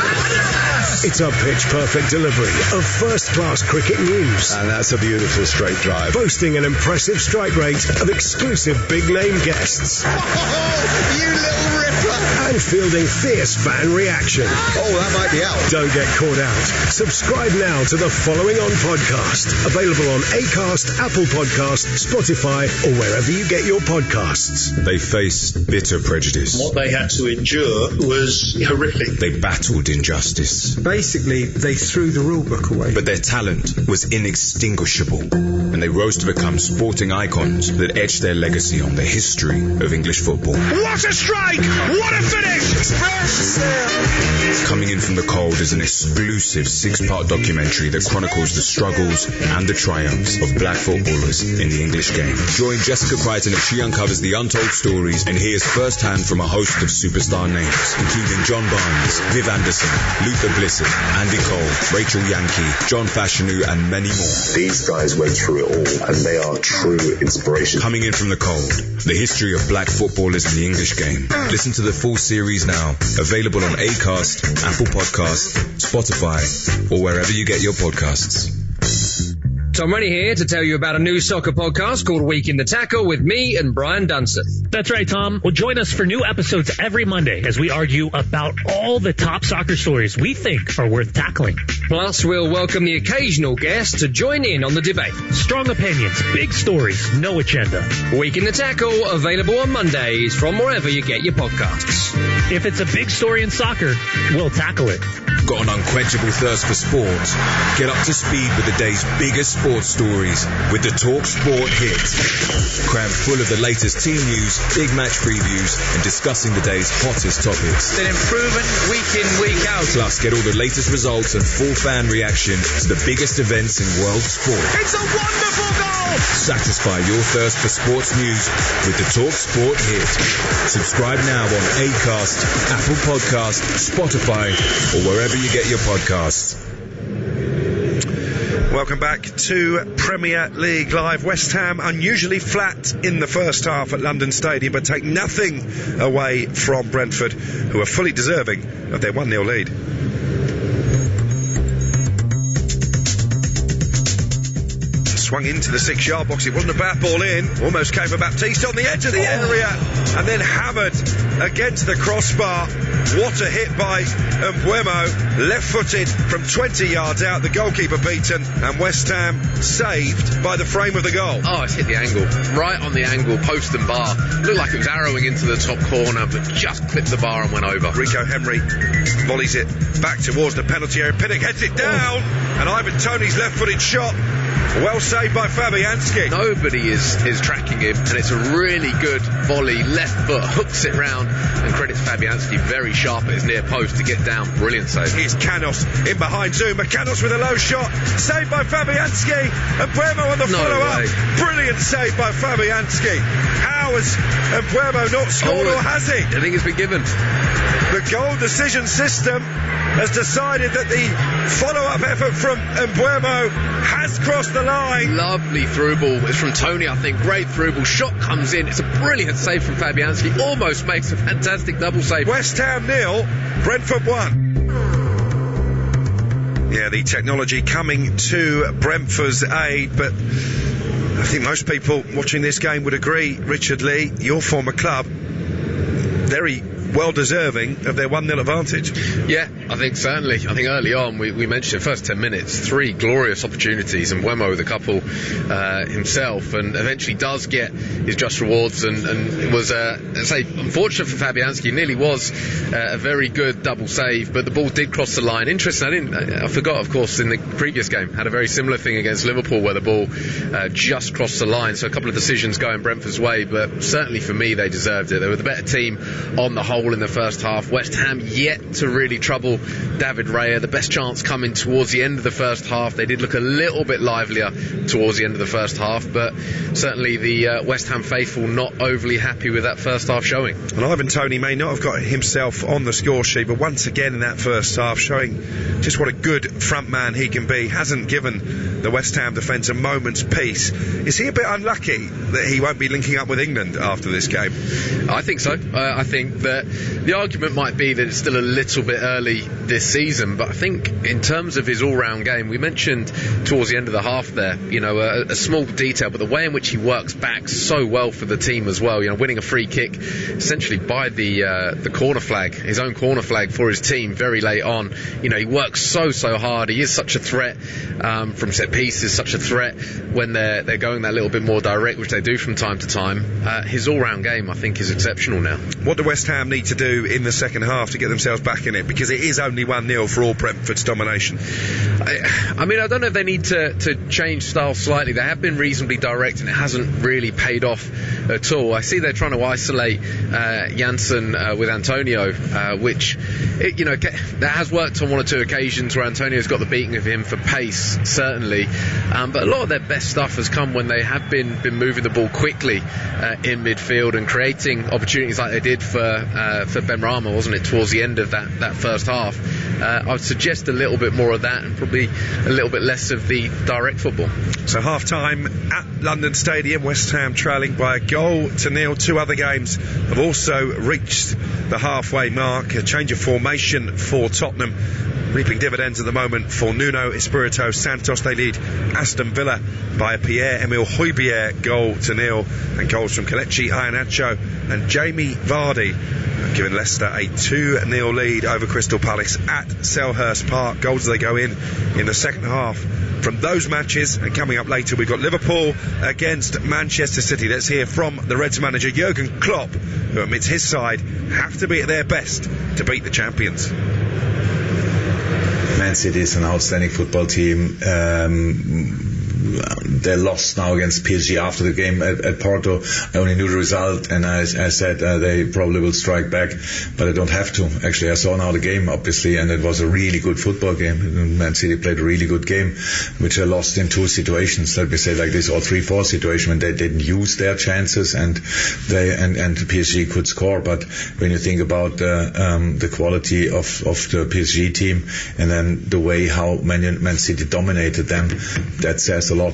It's a pitch-perfect delivery of first-class cricket news. And that's a beautiful straight drive. Boasting an impressive strike rate of exclusive big-name guests. Oh, you little and fielding fierce fan reaction. Oh, that might be out. Don't get caught out. Subscribe now to the Following On podcast. Available on Acast, Apple Podcasts, Spotify, or wherever you get your podcasts. They faced bitter prejudice. What they had to endure was horrific. They battled injustice. Basically, they threw the rule book away. But their talent was inextinguishable, and they rose to become sporting icons that etched their legacy on the history of English football. What a strike! What a finish! Coming in from the cold is an exclusive 6-part documentary that chronicles the struggles and the triumphs of black footballers in the English game. Join Jessica Crichton as she uncovers the untold stories and hears firsthand from a host of superstar names, including John Barnes, Viv Anderson, Luther Blissett, Andy Cole, Rachel Yankee, John Fashanu, and many more. These guys went through it all, and they are true inspiration. Coming in from the cold, the history of black footballers in the English game. Listen to the full series now, available on Acast, Apple Podcasts, Spotify, or wherever you get your podcasts. Tom Rennie here to tell you about a new soccer podcast called Week in the Tackle with me and Brian Dunseth. That's right, Tom. Well, join us for new episodes every Monday as we argue about all the top soccer stories we think are worth tackling. Plus, we'll welcome the occasional guest to join in on the debate. Strong opinions, big stories, no agenda. Week in the Tackle, available on Mondays from wherever you get your podcasts. If it's a big story in soccer, we'll tackle it. Got an unquenchable thirst for sport? Get up to speed with the day's biggest sports stories with the Talk Sport Hit. Crammed full of the latest team news, big match previews, and discussing the day's hottest topics. They're improving week in, week out. Plus, get all the latest results and full fan reaction to the biggest events in world sport. It's a wonderful goal! Satisfy your thirst for sports news with the Talk Sport Hit. Subscribe now on Acast, Apple Podcasts, Spotify, or wherever you get your podcasts. Welcome back to Premier League Live. West Ham unusually flat in the first half at London Stadium, but take nothing away from Brentford, who are fully deserving of their 1-0 lead. Swung into the 6-yard box. It wasn't a bad ball in. Almost came for Baptiste on the edge of the area and then hammered against the crossbar. What a hit by Mbuemo. Left-footed from 20 yards out. The goalkeeper beaten, and West Ham saved by the frame of the goal. Oh, it's hit the angle. Right on the angle, post and bar. Looked like it was arrowing into the top corner, but just clipped the bar and went over. Rico Henry volleys it back towards the penalty area. Pinnock heads it down, and Ivan Toney's left-footed shot. Well saved by Fabianski. Nobody is tracking him, and it's a really good volley. Left foot hooks it round, and credits Fabianski very sharp at his near post to get down. Brilliant save. Here's Canos in behind Zuma. Canos with a low shot. Saved by Fabianski. And Mbuemo on the follow-up. Brilliant save by Fabianski. How has Mbuemo not scored, or has he? I think it's been given. The goal decision system has decided that the follow-up effort from Mbuemo has crossed the line. Lovely through ball. It's from Tony, I think. Great through ball. Shot comes in. It's a brilliant save from Fabianski. Almost makes a fantastic double save. West Ham 0, Brentford 1. Yeah, the technology coming to Brentford's aid, but I think most people watching this game would agree, Richard Lee, your former club, very well deserving of their 1-0 advantage. Yeah, I think certainly. I think early on we mentioned the first 10 minutes, 3 glorious opportunities, and Mbuemo with a couple himself, and eventually does get his just rewards, and it was unfortunate for Fabianski. It nearly was a very good double save, but the ball did cross the line. Interesting, I forgot, of course, in the previous game had a very similar thing against Liverpool where the ball just crossed the line, so a couple of decisions going Brentford's way, but certainly for me they deserved it. They were the better team on the whole in the first half. West Ham yet to really trouble David Raya. The best chance coming towards the end of the first half. They did look a little bit livelier towards the end of the first half, but certainly the West Ham faithful not overly happy with that first half showing. And Ivan Toney may not have got himself on the score sheet, but once again in that first half showing just what a good front man he can be. Hasn't given the West Ham defence a moment's peace. Is he a bit unlucky that he won't be linking up with England after this game? I think so. I think that the argument might be that it's still a little bit early this season. But I think in terms of his all-round game, we mentioned towards the end of the half there, a small detail, but the way in which he works back so well for the team as well, winning a free kick essentially by the corner flag, his own corner flag for his team very late on. He works so hard. He is such a threat from set pieces, such a threat when they're going that little bit more direct, which they do from time to time. His all-round game, I think, is exceptional now. What do West Ham need to do in the second half to get themselves back in it? Because it is only 1-0 for all Brentford's domination. I don't know if they need to change style slightly. They have been reasonably direct and it hasn't really paid off at all. I see they're trying to isolate Janssen with Antonio, which that has worked on one or two occasions where Antonio's got the beating of him for pace, certainly. But a lot of their best stuff has come when they have been moving the ball quickly in midfield and creating opportunities like they did for Benrahma, wasn't it, towards the end of that first half. I would suggest a little bit more of that and probably a little bit less of the direct football. So half-time at London Stadium, West Ham trailing by 1-0. 2 other games have also reached the halfway mark. A change of formation for Tottenham, reaping dividends at the moment for Nuno Espirito Santos. They lead Aston Villa by a Pierre-Emile Højbjerg 0-0, and goals from Kelechi Iheanacho and Jamie Vardy giving Leicester a 2-0 lead over Crystal Palace at Selhurst Park. Goals as they go in the second half from those matches. And coming up later, we've got Liverpool against Manchester City. Let's hear from the Reds manager Jurgen Klopp, who admits his side have to be at their best to beat the champions. Man City is an outstanding football team. They lost now against PSG after the game at Porto. I only knew the result, and I said they probably will strike back, but I don't have to. Actually, I saw now the game, obviously, and it was a really good football game. Man City played a really good game, which they lost in 2 situations, let me say like this, or 3-4 situations when they didn't use their chances and PSG could score. But when you think about the quality of the PSG team and then the way how Man City dominated them, that says a lot.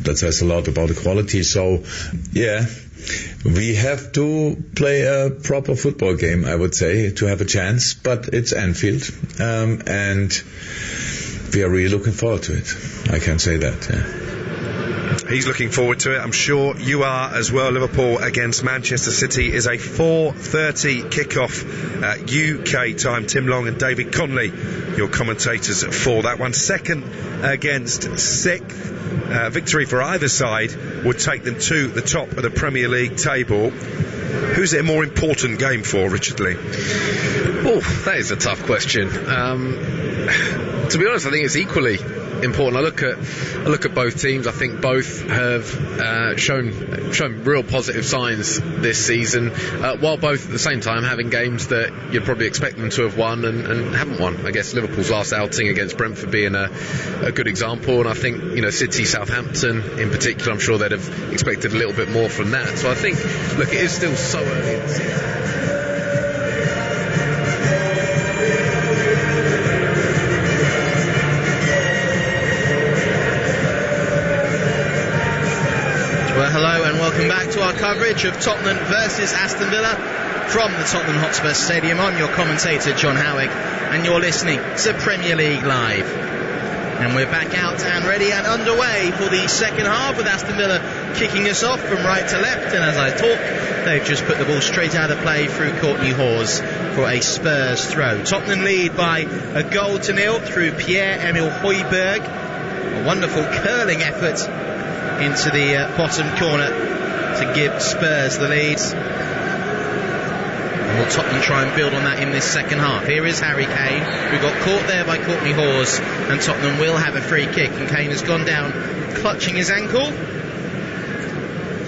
That says a lot about the quality. So, yeah, we have to play a proper football game, I would say, to have a chance. But it's Anfield, and we are really looking forward to it. I can say that, yeah. He's looking forward to it. I'm sure you are as well. Liverpool against Manchester City is a 4:30 kickoff UK time. Tim Long and David Conley, your commentators for that one. Second against sixth. Victory for either side would take them to the top of the Premier League table. Who's it a more important game for, Richard Lee? Oh, that is a tough question. To be honest, I think it's equally important. I look at both teams. I think both have shown real positive signs this season, while both at the same time having games that you'd probably expect them to have won and haven't won. I guess Liverpool's last outing against Brentford being a good example, and I think City, Southampton in particular, I'm sure they'd have expected a little bit more from that. So I think, look, it is still so early in the season. Well, hello and welcome back to our coverage of Tottenham versus Aston Villa from the Tottenham Hotspur Stadium. I'm your commentator, John Howick, and you're listening to Premier League Live. And we're back out and ready and underway for the second half, with Aston Villa kicking us off from right to left. And as I talk, they've just put the ball straight out of play through Courtney Hawes for a Spurs throw. Tottenham lead by 1-0 through Pierre-Emile Højbjerg. A wonderful curling effort into the bottom corner to give Spurs the lead. And will Tottenham try and build on that in this second half? Here is Harry Kane, who got caught there by Courtney Hawes, and Tottenham will have a free kick, and Kane has gone down clutching his ankle,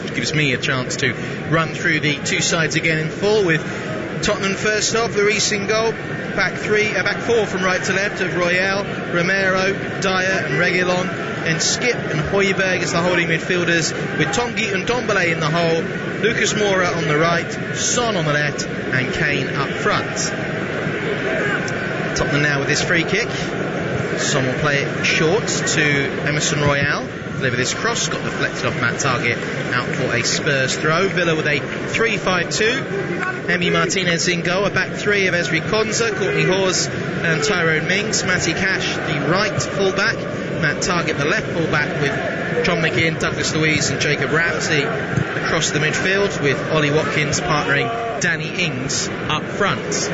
which gives me a chance to run through the two sides again in full, with Tottenham first off, Lloris in goal, back four from right to left of Royale, Romero, Dyer and Reguilon. Then Skip and Højbjerg as the holding midfielders, with Tongi and Ndombele in the hole, Lucas Mura on the right, Son on the left, and Kane up front. Tottenham now with this free kick. Son will play it short to Emerson Royale. deliver this cross, got deflected off Matt Targett, out for a Spurs throw. Villa with a 3-5-2. Emi Martinez in goal, a back three of Ezri Konsa, Courtney Hawes and Tyrone Mings. Matty Cash, the right full-back. Matt Targett, the left full-back, with John McGinn, Douglas Luiz and Jacob Ramsey across the midfield, with Ollie Watkins partnering Danny Ings up front.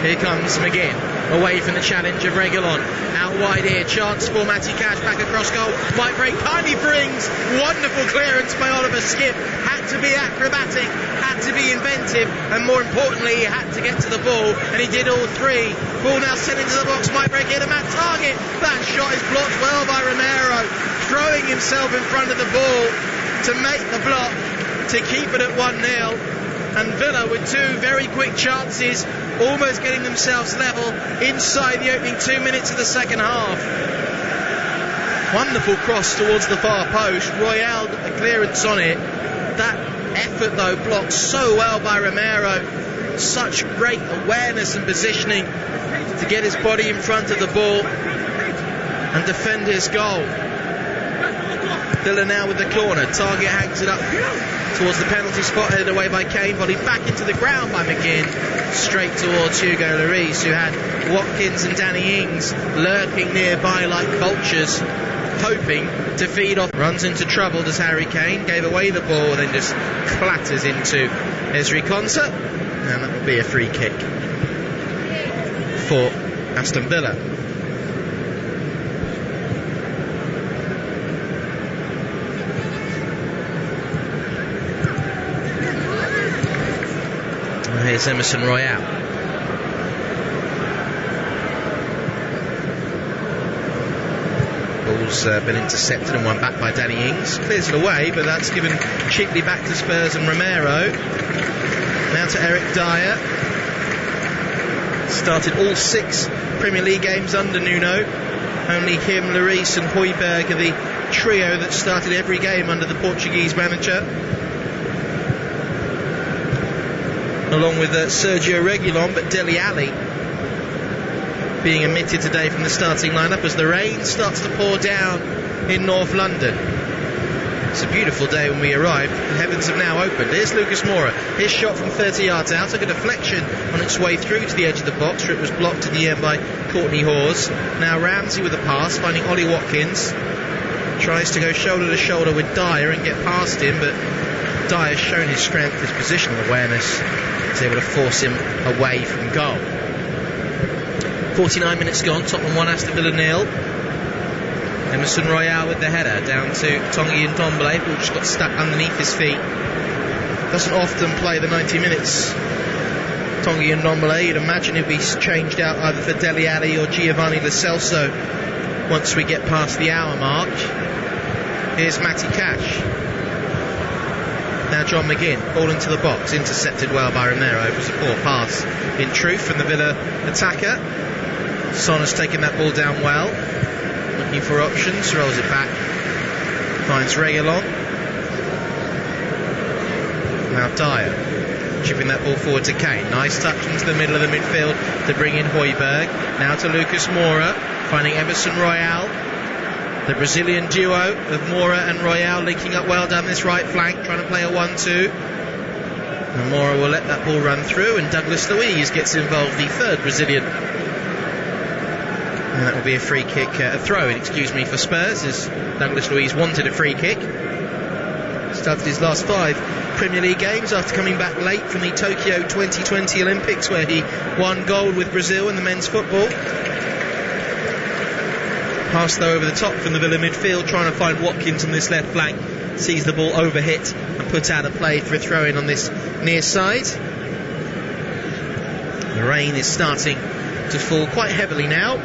Here comes McGinn, away from the challenge of Reguilon. Out wide here, chance for Matty Cash, back across goal. Might break kindly for Ings. Wonderful clearance by Oliver Skipp. Had to be acrobatic, had to be inventive, and more importantly, he had to get to the ball, and he did all three. Ball now sent into the box, might break in, and Matt Targett. That shot is blocked well by Romero, throwing himself in front of the ball to make the block, to keep it at 1-0. And Villa with two very quick chances, almost getting themselves level inside the opening 2 minutes of the second half. Wonderful cross towards the far post. Royale, a clearance on it. That effort though blocked so well by Romero. Such great awareness and positioning to get his body in front of the ball and defend his goal. Villa now with the corner. Targett hangs it up towards the penalty spot, headed away by Kane, volleyed back into the ground by McGinn, straight towards Hugo Lloris, who had Watkins and Danny Ings lurking nearby like vultures, hoping to feed off. Runs into trouble does Harry Kane, gave away the ball, then just clatters into Ezri Konsa, and that will be a free kick for Aston Villa. Here's Emerson Royale. Ball's been intercepted and won back by Danny Ings. Clears it away, but that's given cheaply back to Spurs and Romero. Now to Eric Dyer. Started all 6 Premier League games under Nuno. Only him, Lloris and Højbjerg are the trio that started every game under the Portuguese manager. Along with Sergio Reguilon, but Dele Alli being omitted today from the starting lineup as the rain starts to pour down in North London. It's a beautiful day when we arrived. The heavens have now opened. Here's Lucas Mura. His shot from 30 yards out took a deflection on its way through to the edge of the box, where it was blocked in the end by Courtney Hawes. Now Ramsey with a pass, finding Ollie Watkins. Tries to go shoulder to shoulder with Dyer and get past him, but Dyer's shown his strength, his positional awareness. Is able to force him away from goal. 49 minutes gone, Tottenham 1, Aston Villa 0. Emerson Royale with the header down to Tanguy Ndombele. Ball just got stuck underneath his feet. Doesn't often play the 90 minutes. Tanguy Ndombele, you'd imagine he'd be changed out either for Dele Alli or Giovanni Lo Celso once we get past the hour mark. Here's Matty Cash. Now John McGinn, ball into the box, intercepted well by Romero. It was a poor pass in truth from the Villa attacker. Son has taken that ball down well, looking for options, rolls it back, finds Reguilon. Now Dyer, chipping that ball forward to Kane. Nice touch into the middle of the midfield to bring in Højbjerg. Now to Lucas Moura, finding Emerson Royale. The Brazilian duo of Mura and Royale linking up well down this right flank, trying to play a 1-2. And Mura will let that ball run through, and Douglas Luiz gets involved, the third Brazilian. And that will be a free kick, a throw-in, for Spurs, as Douglas Luiz wanted a free kick. Started his last 5 Premier League games after coming back late from the Tokyo 2020 Olympics, where he won gold with Brazil in the men's football. Pass though over the top from the Villa midfield, trying to find Watkins on this left flank. Sees the ball overhit and put out of play for a throw-in on this near side. The rain is starting to fall quite heavily now.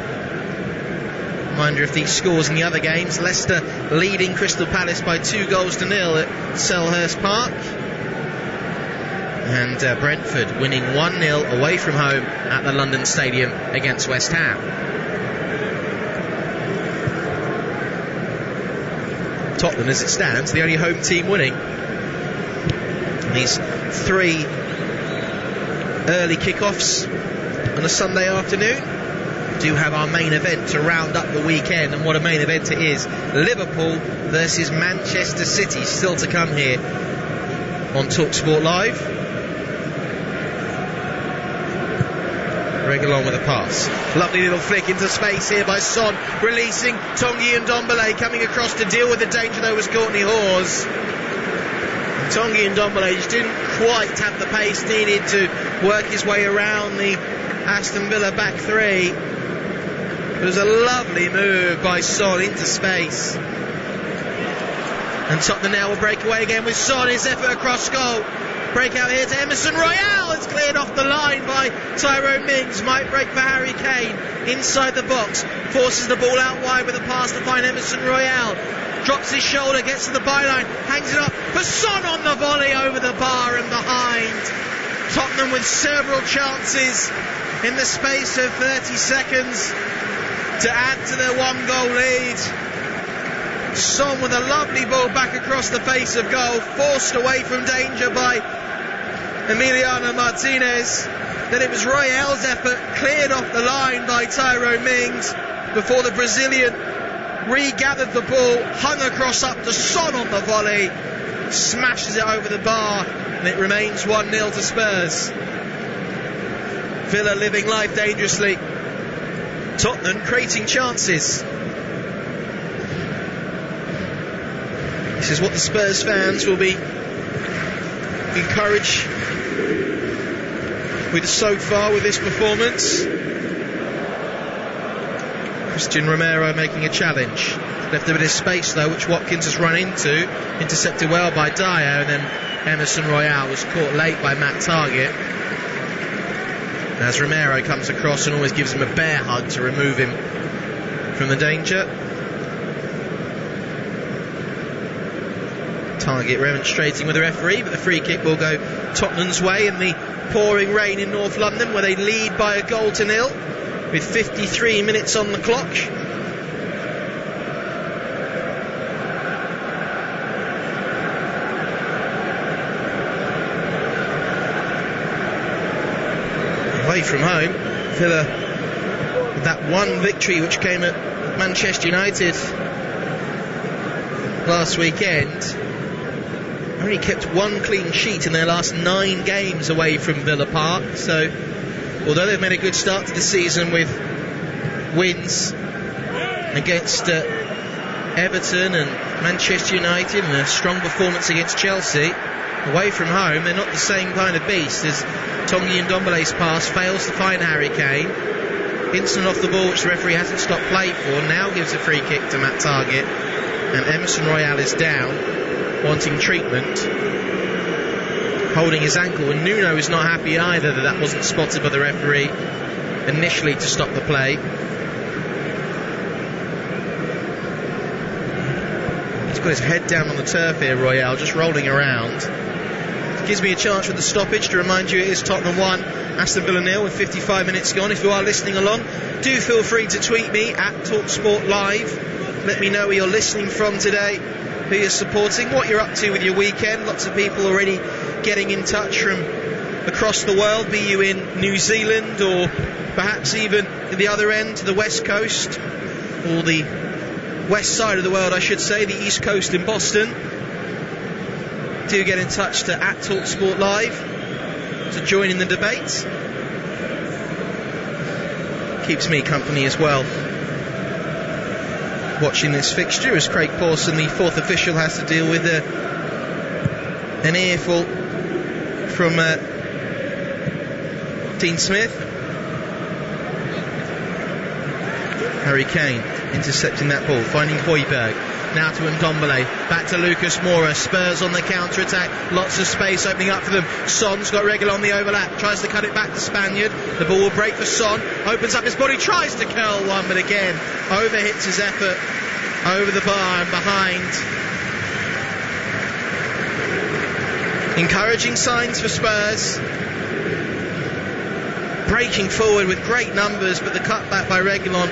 Reminder of these scores in the other games. Leicester leading Crystal Palace by 2-0 at Selhurst Park. And Brentford winning 1-0 away from home at the London Stadium against West Ham. Tottenham, as it stands, the only home team winning. And these 3 early kickoffs on a Sunday afternoon. do have our main event to round up the weekend, and what a main event it is. Liverpool versus Manchester City, still to come here on TalkSport Live. Walkalong with a pass. Lovely little flick into space here by Son, releasing Tanguy Ndombele, coming across to deal with the danger though was Courtney Hawes. Tanguy Ndombele just didn't quite have the pace needed to work his way around the Aston Villa back three. It was a lovely move by Son into space. And Tottenham now will break away again with Son. His effort across goal. Break out here to Emerson Royale. It's cleared off the line by Tyrone Mings. Might break for Harry Kane. Inside the box. Forces the ball out wide with a pass to find Emerson Royale. Drops his shoulder, gets to the byline, hangs it up for Son on the volley over the bar and behind. Tottenham with several chances in the space of 30 seconds to add to their 1-goal lead. Son with a lovely ball back across the face of goal, forced away from danger by Emiliano Martinez. Then it was Royale's effort, cleared off the line by Tyrone Mings before the Brazilian regathered the ball, hung across up to Son on the volley, smashes it over the bar, and it remains 1-0 to Spurs. Villa living life dangerously, Tottenham creating chances. This is what the Spurs fans will be encouraged with so far with this performance. Christian Romero making a challenge. Left a bit of space though, which Watkins has run into. Intercepted well by Dyer, and then Emerson Royale was caught late by Matt Targett. As Romero comes across and always gives him a bear hug to remove him from the danger. Targett remonstrating with the referee, but the free kick will go Tottenham's way in the pouring rain in North London, where they lead by a 0 with 53 minutes on the clock. Away from home, Villa with that one victory which came at Manchester United last weekend, only kept one clean sheet in their last 9 games away from Villa Park. So although they've made a good start to the season with wins against Everton and Manchester United and a strong performance against Chelsea, away from home they're not the same kind of beast, as Tanguy Ndombele's pass fails to find Harry Kane. Instant off the ball, which the referee hasn't stopped play for, now gives a free kick to Matt Targett, and Emerson Royale is down, wanting treatment, holding his ankle, and Nuno is not happy either that wasn't spotted by the referee initially to stop the play. He's got his head down on the turf here, Royale, just rolling around. It gives me a chance with the stoppage to remind you it is Tottenham 1, Aston Villa 0 with 55 minutes gone. If you are listening along, do feel free to tweet me at TalkSport Live. Let me know where you're listening from today, who you're supporting, what you're up to with your weekend. Lots of people already getting in touch from across the world, be you in New Zealand or perhaps even at the other end, the West Coast, or the west side of the world I should say, the East Coast in Boston. Do get in touch to at TalkSport Live to join in the debate. Keeps me company as well watching this fixture, as Craig Pawson, the 4th official, has to deal with an earful from Dean Smith. Harry Kane intercepting that ball, finding Højbjerg. Now to Ndombele, back to Lucas Mura. Spurs on the counter-attack, lots of space opening up for them. Son's got Walkalong on the overlap, tries to cut it back to Spaniard. The ball will break for Son, opens up his body, tries to curl one, but again overhits his effort over the bar and behind. Encouraging signs for Spurs, breaking forward with great numbers, but the cutback by Walkalong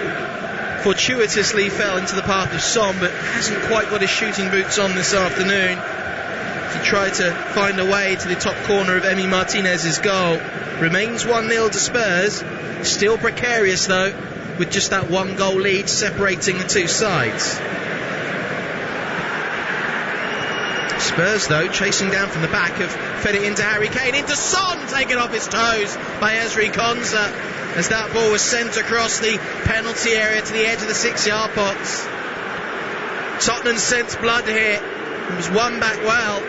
fortuitously fell into the path of Son, but hasn't quite got his shooting boots on this afternoon to try to find a way to the top corner of Emi Martinez's goal. Remains 1-0 to Spurs, still precarious though, with just that 1-goal lead separating the two sides. Spurs, though, chasing down from the back, have fed it into Harry Kane, into Son, taken off his toes by Ezri Konsa, as that ball was sent across the penalty area to the edge of the 6-yard box. Tottenham sent blood here. It was won back well.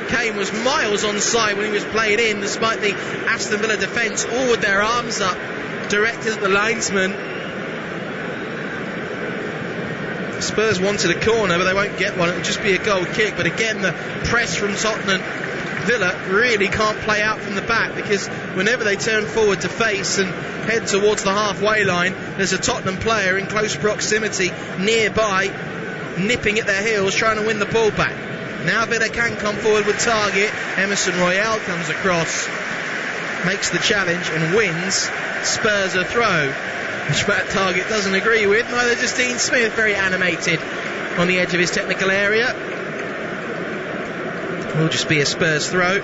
Kane was miles onside when he was played in, despite the Aston Villa defence, all with their arms up, directed at the linesman. Spurs wanted a corner, but they won't get one. It'll just be a goal kick. But again, the press from Tottenham Villa really can't play out from the back, because whenever they turn forward to face and head towards the halfway line, there's a Tottenham player in close proximity nearby, nipping at their heels, trying to win the ball back. Now Villa can come forward with target. Emerson Royale comes across, makes the challenge and wins. Spurs a throw, which Matt Target doesn't agree with. Neither does Dean Smith, very animated on the edge of his technical area. Will just be a Spurs throw.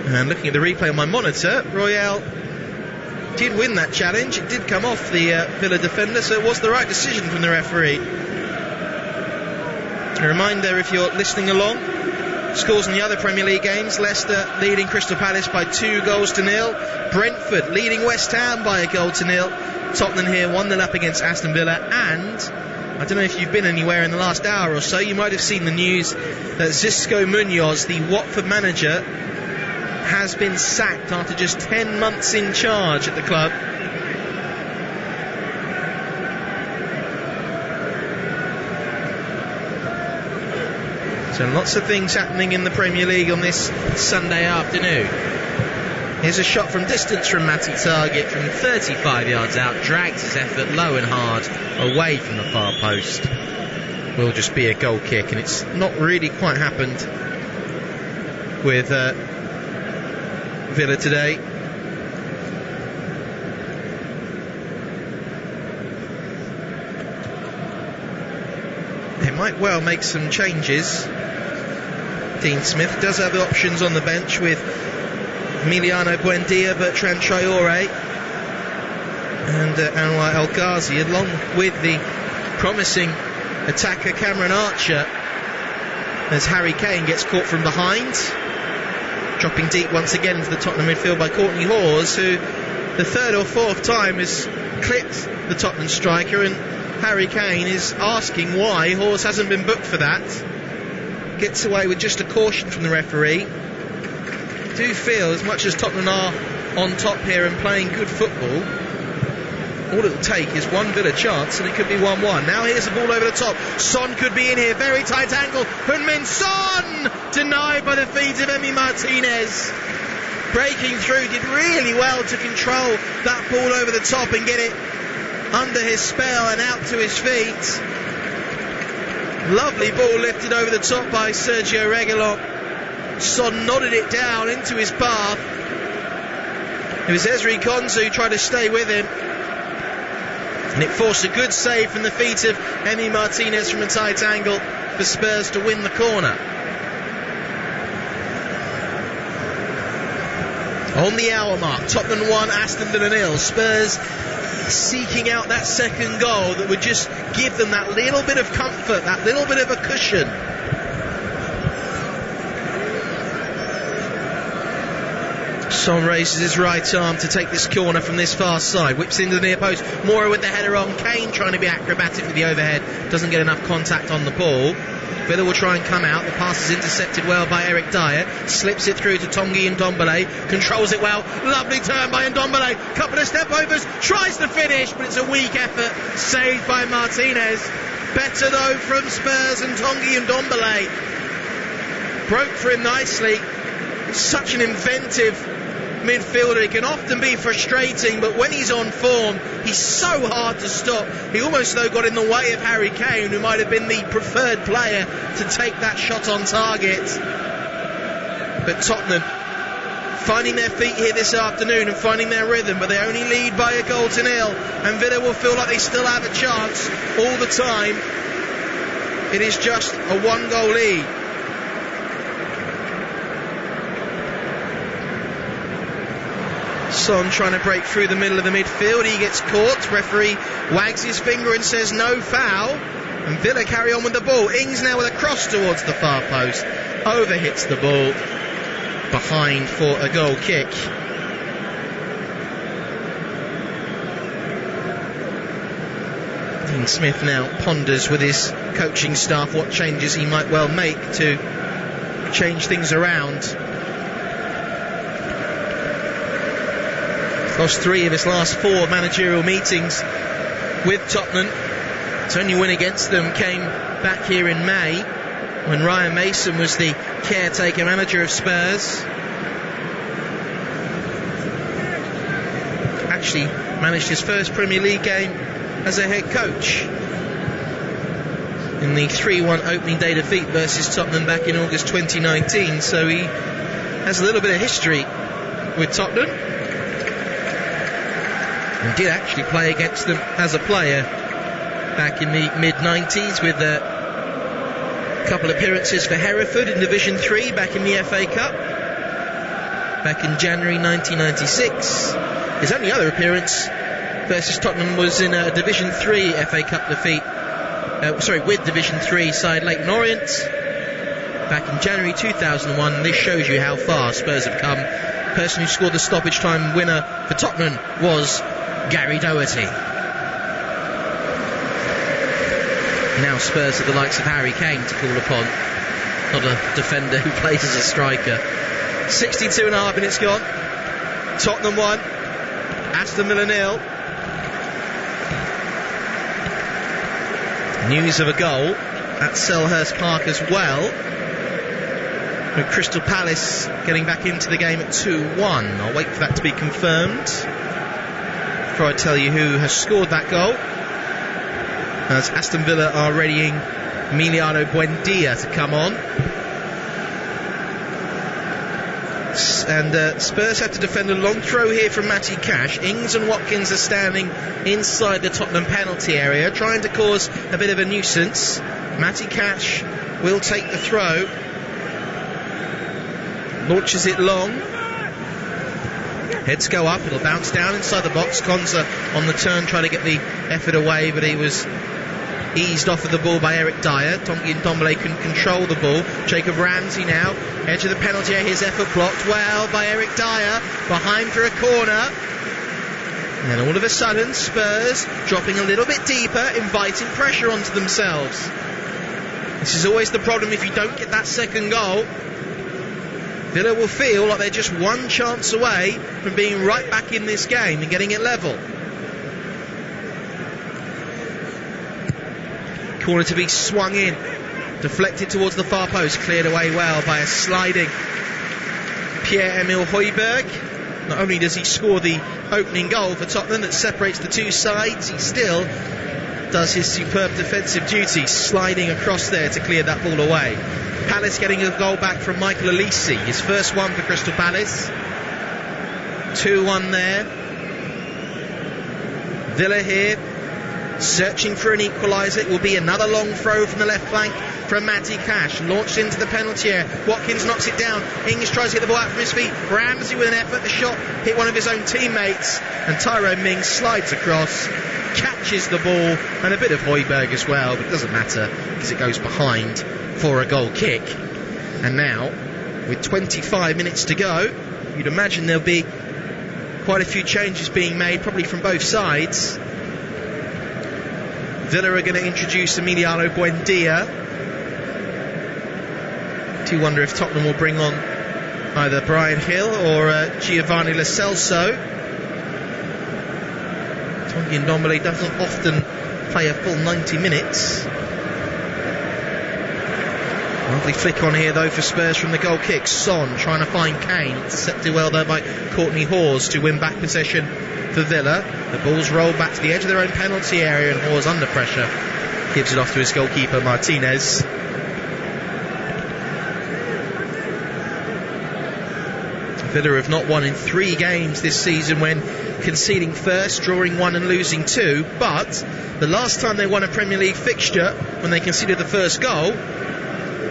And looking at the replay on my monitor, Royale did win that challenge. It did come off the Villa defender, so it was the right decision from the referee. A reminder, if you're listening along, scores in the other Premier League games: Leicester leading Crystal Palace by 2-0. Brentford leading West Ham by 1-0. Tottenham here 1-0 up against Aston Villa. And I don't know if you've been anywhere in the last hour or so, you might have seen the news that Xisco Munoz, the Watford manager, has been sacked after just 10 months in charge at the club. So lots of things happening in the Premier League on this Sunday afternoon. Here's a shot from distance from Matty Target from 35 yards out, drags his effort low and hard away from the far post. Will just be a goal kick, and it's not really quite happened with Villa today. They might well make some changes. Dean Smith does have the options on the bench with Emiliano Buendia, Bertrand Traore and Anwar El Ghazi, along with the promising attacker Cameron Archer, as Harry Kane gets caught from behind, dropping deep once again into the Tottenham midfield by Courtney Hawes, who the third or fourth time has clipped the Tottenham striker, and Harry Kane is asking why Hawes hasn't been booked for that. Gets away with just a caution from the referee. Do feel, as much as Tottenham are on top here and playing good football, all it'll take is one Villa chance and it could be 1-1. Now here's the ball over the top. Son could be in here, very tight angle. Heung-min Son denied by the feet of Emi Martinez. Breaking through, did really well to control that ball over the top and get it under his spell and out to his feet. Lovely ball lifted over the top by Sergio Reguilon. Son nodded it down into his path. It was Ezri Konsa who tried to stay with him, and it forced a good save from the feet of Emi Martinez from a tight angle for Spurs to win the corner. On the hour mark, Tottenham 1, Aston Villa 0. Spurs seeking out that second goal that would just give them that little bit of comfort, that little bit of a cushion. Son raises his right arm to take this corner from this far side, whips into the near post. Mura with the header on. Kane trying to be acrobatic with the overhead, doesn't get enough contact on the ball. Villa will try and come out. The pass is intercepted well by Eric Dyer. Slips it through to Tanguy Ndombele. Controls it well. Lovely turn by Ndombele. Couple of step overs. Tries to finish, but it's a weak effort. Saved by Martinez. Better though from Spurs, and Tanguy Ndombele broke for him nicely. Such an inventive midfielder. He can often be frustrating, but when he's on form, he's so hard to stop. He almost though got in the way of Harry Kane, who might have been the preferred player to take that shot on target. But Tottenham finding their feet here this afternoon and finding their rhythm, but they only lead by 1-0, and Villa will feel like they still have a chance all the time. It is just a 1-goal lead. Son trying to break through the middle of the midfield. He gets caught. Referee wags his finger and says no foul. And Villa carry on with the ball. Ings now with a cross towards the far post. Over hits the ball. Behind for a goal kick. Dean Smith now ponders with his coaching staff what changes he might well make to change things around. Lost 3 of his last 4 managerial meetings with Tottenham. His only win against them came back here in May when Ryan Mason was the caretaker manager of Spurs. Actually managed his first Premier League game as a head coach in the 3-1 opening day defeat versus Tottenham back in August 2019. So he has a little bit of history with Tottenham. And did actually play against them as a player back in the mid-90s with a couple of appearances for Hereford in Division 3 back in the FA Cup back in January 1996. His only other appearance versus Tottenham was in a Division 3 FA Cup defeat with Division 3 side Leyton Orient back in January 2001. This shows you how far Spurs have come. The person who scored the stoppage time winner for Tottenham was Gary Doherty. Now Spurs have the likes of Harry Kane to call upon, not a defender who plays as a striker. 62.5 minutes gone. Tottenham 1, Aston Villa 0. News of a goal at Selhurst Park as well, with Crystal Palace getting back into the game at 2-1. I'll wait for that to be confirmed before I tell you who has scored that goal, as Aston Villa are readying Emiliano Buendia to come on. And Spurs have to defend a long throw here from Matty Cash. Ings and Watkins are standing inside the Tottenham penalty area, trying to cause a bit of a nuisance. Matty Cash will take the throw, launches it long, heads go up, it'll bounce down inside the box. Konza on the turn trying to get the effort away, but he was eased off of the ball by Eric Dyer. Tongi Ndombele couldn't control the ball. Jacob Ramsey now, edge of the penalty area, his effort blocked well by Eric Dyer, behind for a corner. And all of a sudden Spurs dropping a little bit deeper, inviting pressure onto themselves. This is always the problem if you don't get that second goal. Villa will feel like they're just one chance away from being right back in this game and getting it level. Corner to be swung in, deflected towards the far post, cleared away well by a sliding Pierre-Emile Højbjerg. Not only does he score the opening goal for Tottenham that separates the two sides, he still does his superb defensive duty, sliding across there to clear that ball away. Palace getting a goal back from Michael Olise, his first one for Crystal Palace. 2-1 there. Villa here searching for an equaliser. It will be another long throw from the left flank from Matty Cash, launched into the penalty area. Watkins knocks it down. Ings tries to get the ball out from his feet. Ramsey with an effort. The shot hit one of his own teammates, and Tyrone Mings slides across, catches the ball, and a bit of Højbjerg as well, but it doesn't matter because it goes behind for a goal kick. And now, with 25 minutes to go, you'd imagine there'll be quite a few changes being made, probably from both sides. Villa are going to introduce Emiliano Buendia. Do wonder if Tottenham will bring on either Brian Hill or Giovanni Lo Celso. Tongi Ndombele doesn't often play a full 90 minutes. Lovely flick on here though for Spurs from the goal kick. Son trying to find Kane, intercepted well there by Courtney Hawes to win back possession for Villa. The ball's rolled back to the edge of their own penalty area, and Hawes under pressure gives it off to his goalkeeper Martinez. Villa have not won in 3 games this season when conceding first, drawing 1 and losing 2, but the last time they won a Premier League fixture when they conceded the first goal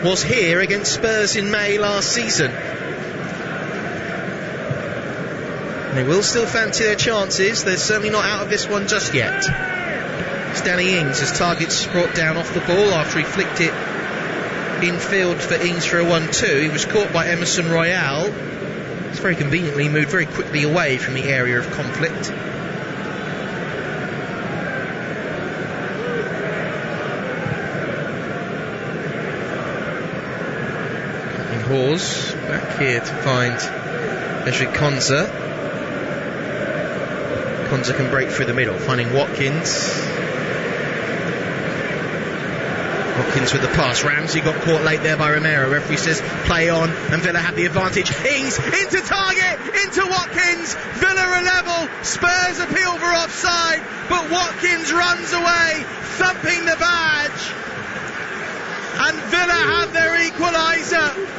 was here against Spurs in May last season. They will still fancy their chances. They're certainly not out of this one just yet. It's Danny Ings as Target's brought down off the ball after he flicked it infield for Ings for a 1-2. He was caught by Emerson Royale. It's very conveniently moved very quickly away from the area of conflict. Hawes back here to find Ezri Konza. Konza can break through the middle, finding Watkins. Watkins with the pass. Ramsey got caught late there by Romero. Referee says play on, and Villa have the advantage. Ings into Target, into Watkins. Villa are level. Spurs appeal for offside, but Watkins runs away, thumping the badge. And Villa have their equaliser.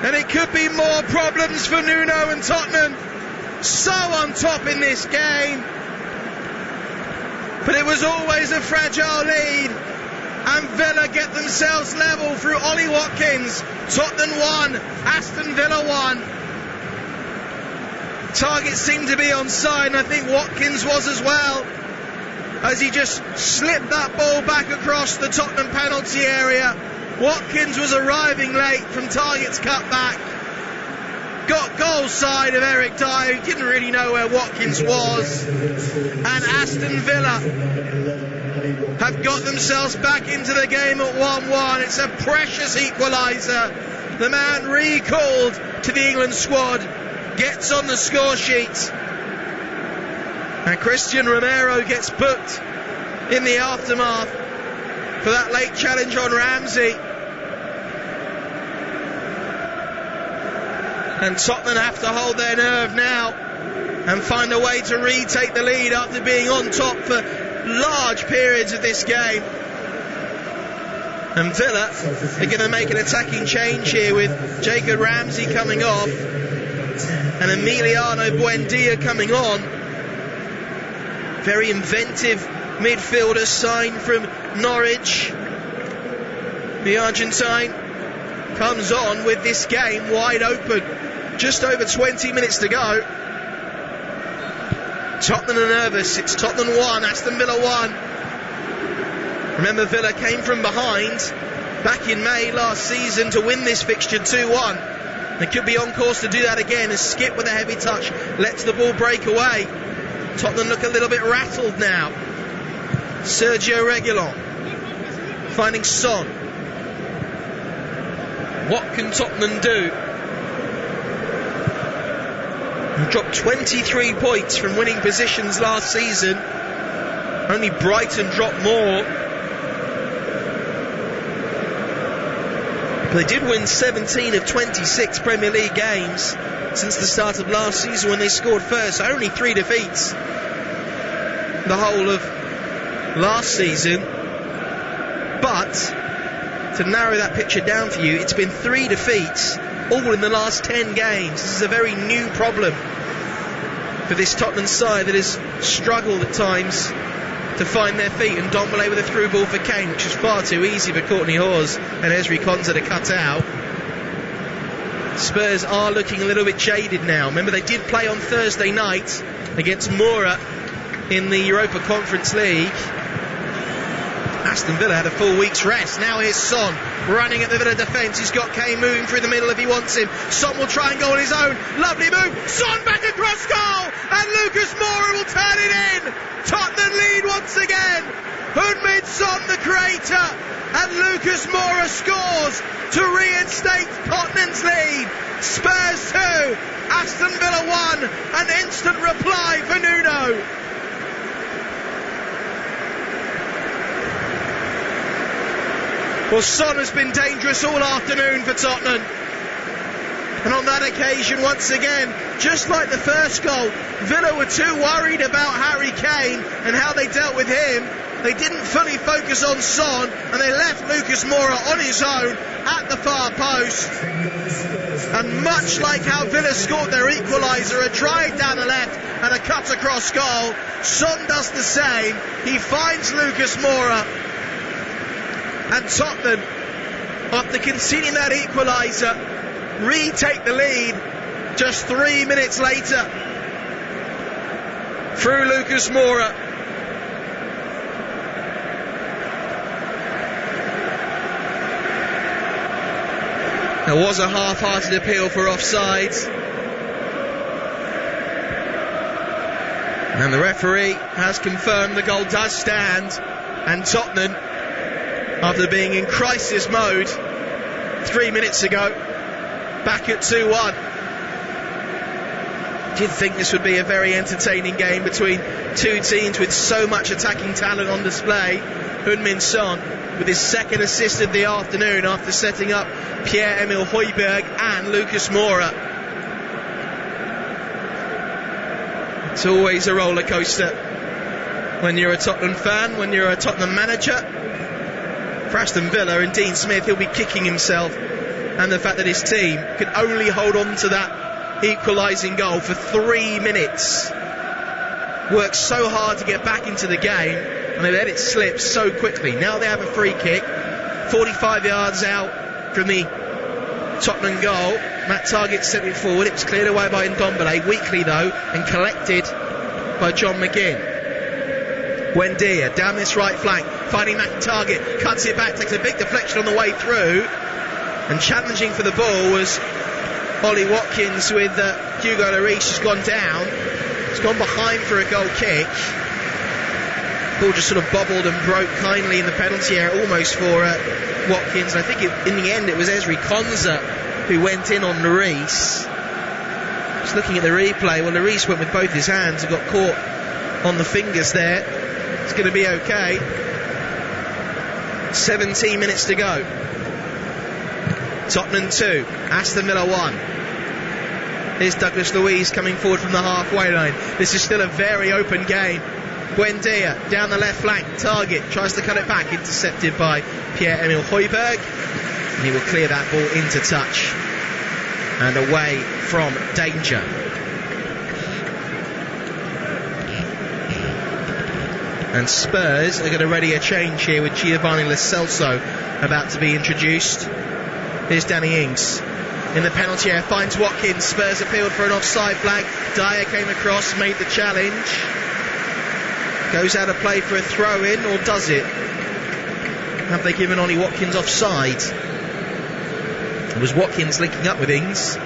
And it could be more problems for Nuno and Tottenham. So on top in this game. But it was always a fragile lead. And Villa get themselves level through Ollie Watkins. Tottenham 1, Aston Villa 1. Target seemed to be onside, and I think Watkins was as well, as he just slipped that ball back across the Tottenham penalty area. Watkins was arriving late from Target's cutback. Got goal side of Eric Dyer, who didn't really know where Watkins was. And Aston Villa have got themselves back into the game at 1-1. It's a precious equaliser. The man recalled to the England squad gets on the score sheet. And Christian Romero gets booked in the aftermath for that late challenge on Ramsey. And Tottenham have to hold their nerve now and find a way to retake the lead after being on top for large periods of this game. And Villa are going to make an attacking change here with Jacob Ramsey coming off and Emiliano Buendia coming on. Very inventive midfielder signed from Norwich. The Argentine comes on with this game wide open. Just over 20 minutes to go. Tottenham are nervous. It's Tottenham 1, Aston Villa 1. Remember, Villa came from behind back in May last season to win this fixture 2-1. They could be on course to do that again as Skip with a heavy touch lets the ball break away. Tottenham look a little bit rattled now. Sergio Reguilon finding Son. What can Tottenham do? He dropped 23 points from winning positions last season. Only Brighton dropped more. But they did win 17 of 26 Premier League games since the start of last season when they scored first. Only 3 defeats the whole of last season. But to narrow that picture down for you, it's been 3 defeats all in the last 10 games. This is a very new problem for this Tottenham side that has struggled at times to find their feet. And Dombele with a through ball for Kane, which was far too easy for Courtney Hawes and Ezri Konza to cut out. Spurs are looking a little bit jaded now. Remember, they did play on Thursday night against Mura in the Europa Conference League. Aston Villa had a full week's rest. Now here's Son running at the Villa defence. He's got Kane moving through the middle if he wants him. Son will try and go on his own. Lovely move. Son back across goal. And Lucas Moura will turn it in. Tottenham lead once again. Heung-min Son the creator. And Lucas Moura scores to reinstate Tottenham's lead. Spurs 2, Aston Villa 1. An instant reply for Nuno. Well, Son has been dangerous all afternoon for Tottenham. And on that occasion, once again, just like the first goal, Villa were too worried about Harry Kane and how they dealt with him. They didn't fully focus on Son, and they left Lucas Moura on his own at the far post. And much like how Villa scored their equaliser, a drive down the left and a cut across goal, Son does the same. He finds Lucas Moura. And Tottenham, after conceding that equaliser, retake the lead Just 3 minutes later, through Lucas Mura. There was a half-hearted appeal for offside. And the referee has confirmed the goal does stand. And Tottenham, after being in crisis mode 3 minutes ago, back at 2-1. Did think this would be a very entertaining game between two teams with so much attacking talent on display. Heung-min Son with his second assist of the afternoon after setting up Pierre-Emile Højbjerg and Lucas Moura. It's always a roller coaster when you're a Tottenham fan, when you're a Tottenham manager. For Aston Villa and Dean Smith, he'll be kicking himself, and the fact that his team could only hold on to that equalising goal for 3 minutes. Worked so hard to get back into the game, and they let it slip so quickly. Now they have a free kick, 45 yards out from the Tottenham goal. Matt Targett sent it forward. It was cleared away by Ndombele, weakly though, and collected by John McGinn. Buendia down this right flank, finding Matt Targett, cuts it back, takes a big deflection on the way through, and challenging for the ball was Ollie Watkins with Hugo Lloris, who's gone down. He's gone behind for a goal kick. Ball just sort of bobbled and broke kindly in the penalty area, almost for Watkins. I think in the end it was Ezri Konsa who went in on Lloris. Just looking at the replay, well, Lloris went with both his hands and got caught on the fingers there. It's going to be okay. 17 minutes to go. Tottenham 2, Aston Villa 1. Here's Douglas Luiz coming forward from the halfway line. This is still a very open game. Buendia down the left flank. Targett tries to cut it back, intercepted by Pierre-Emile Højbjerg. And he will clear that ball into touch and away from danger. And Spurs are going to ready a change here with Giovanni Lo Celso about to be introduced. Here's Danny Ings in the penalty area, finds Watkins. Spurs appealed for an offside flag. Dyer came across, made the challenge. Goes out of play for a throw-in, or does it? Have they given Ollie Watkins offside? It was Watkins linking up with Ings.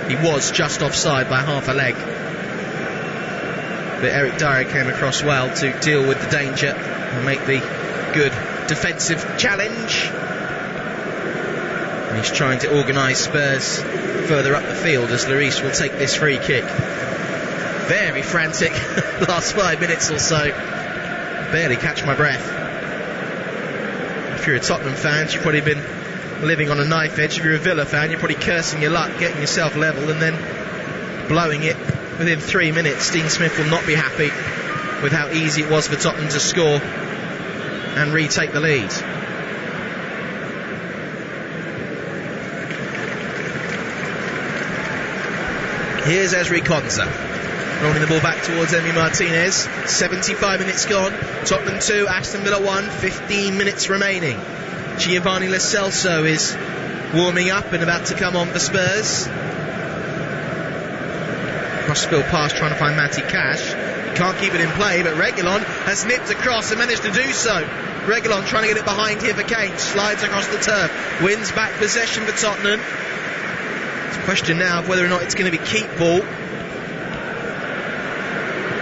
He was just offside by half a leg. But Eric Dyer came across well to deal with the danger and make the good defensive challenge. And he's trying to organise Spurs further up the field as Lloris will take this free kick. Very frantic last 5 minutes or so. Barely catch my breath. If you're a Tottenham fan, you've probably been living on a knife edge. If you're a Villa fan, you're probably cursing your luck, getting yourself level and then blowing it within 3 minutes. Dean Smith will not be happy with how easy it was for Tottenham to score and retake the lead. Here's Ezri Konsa rolling the ball back towards Emi Martinez. 75 minutes gone. Tottenham 2, Aston Villa 1, 15 minutes remaining. Giovanni Lo Celso is warming up and about to come on for Spurs. Crossfield pass trying to find Matty Cash. He can't keep it in play, but Reguilon has nipped across and managed to do so. Reguilon trying to get it behind here for Kane. Slides across the turf. Wins back possession for Tottenham. It's a question now of whether or not it's going to be keep ball,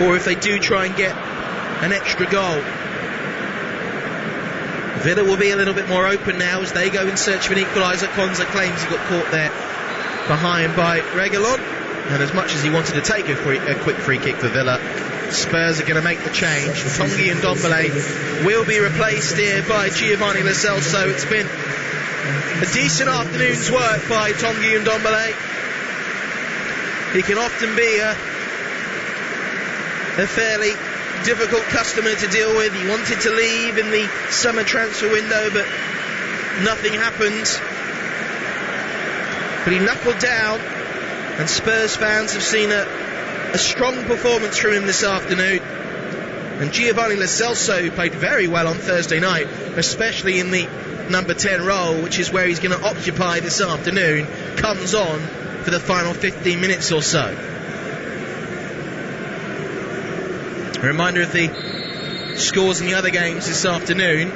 or if they do try and get an extra goal. Villa will be a little bit more open now as they go in search of an equaliser. Konsa claims he got caught there behind by Reguilon, and as much as he wanted to take a quick free kick for Villa, Spurs are going to make the change. Tanguy Ndombele will be replaced here by Giovanni Lo Celso. It's been a decent afternoon's work by Tanguy Ndombele. He can often be a fairly difficult customer to deal with. He wanted to leave in the summer transfer window, but nothing happened. But he knuckled down, and Spurs fans have seen a strong performance from him this afternoon. And Giovanni Lo Celso, who played very well on Thursday night, especially in the number 10 role, which is where he's going to occupy this afternoon, comes on for the final 15 minutes or so. A reminder of the scores in the other games this afternoon.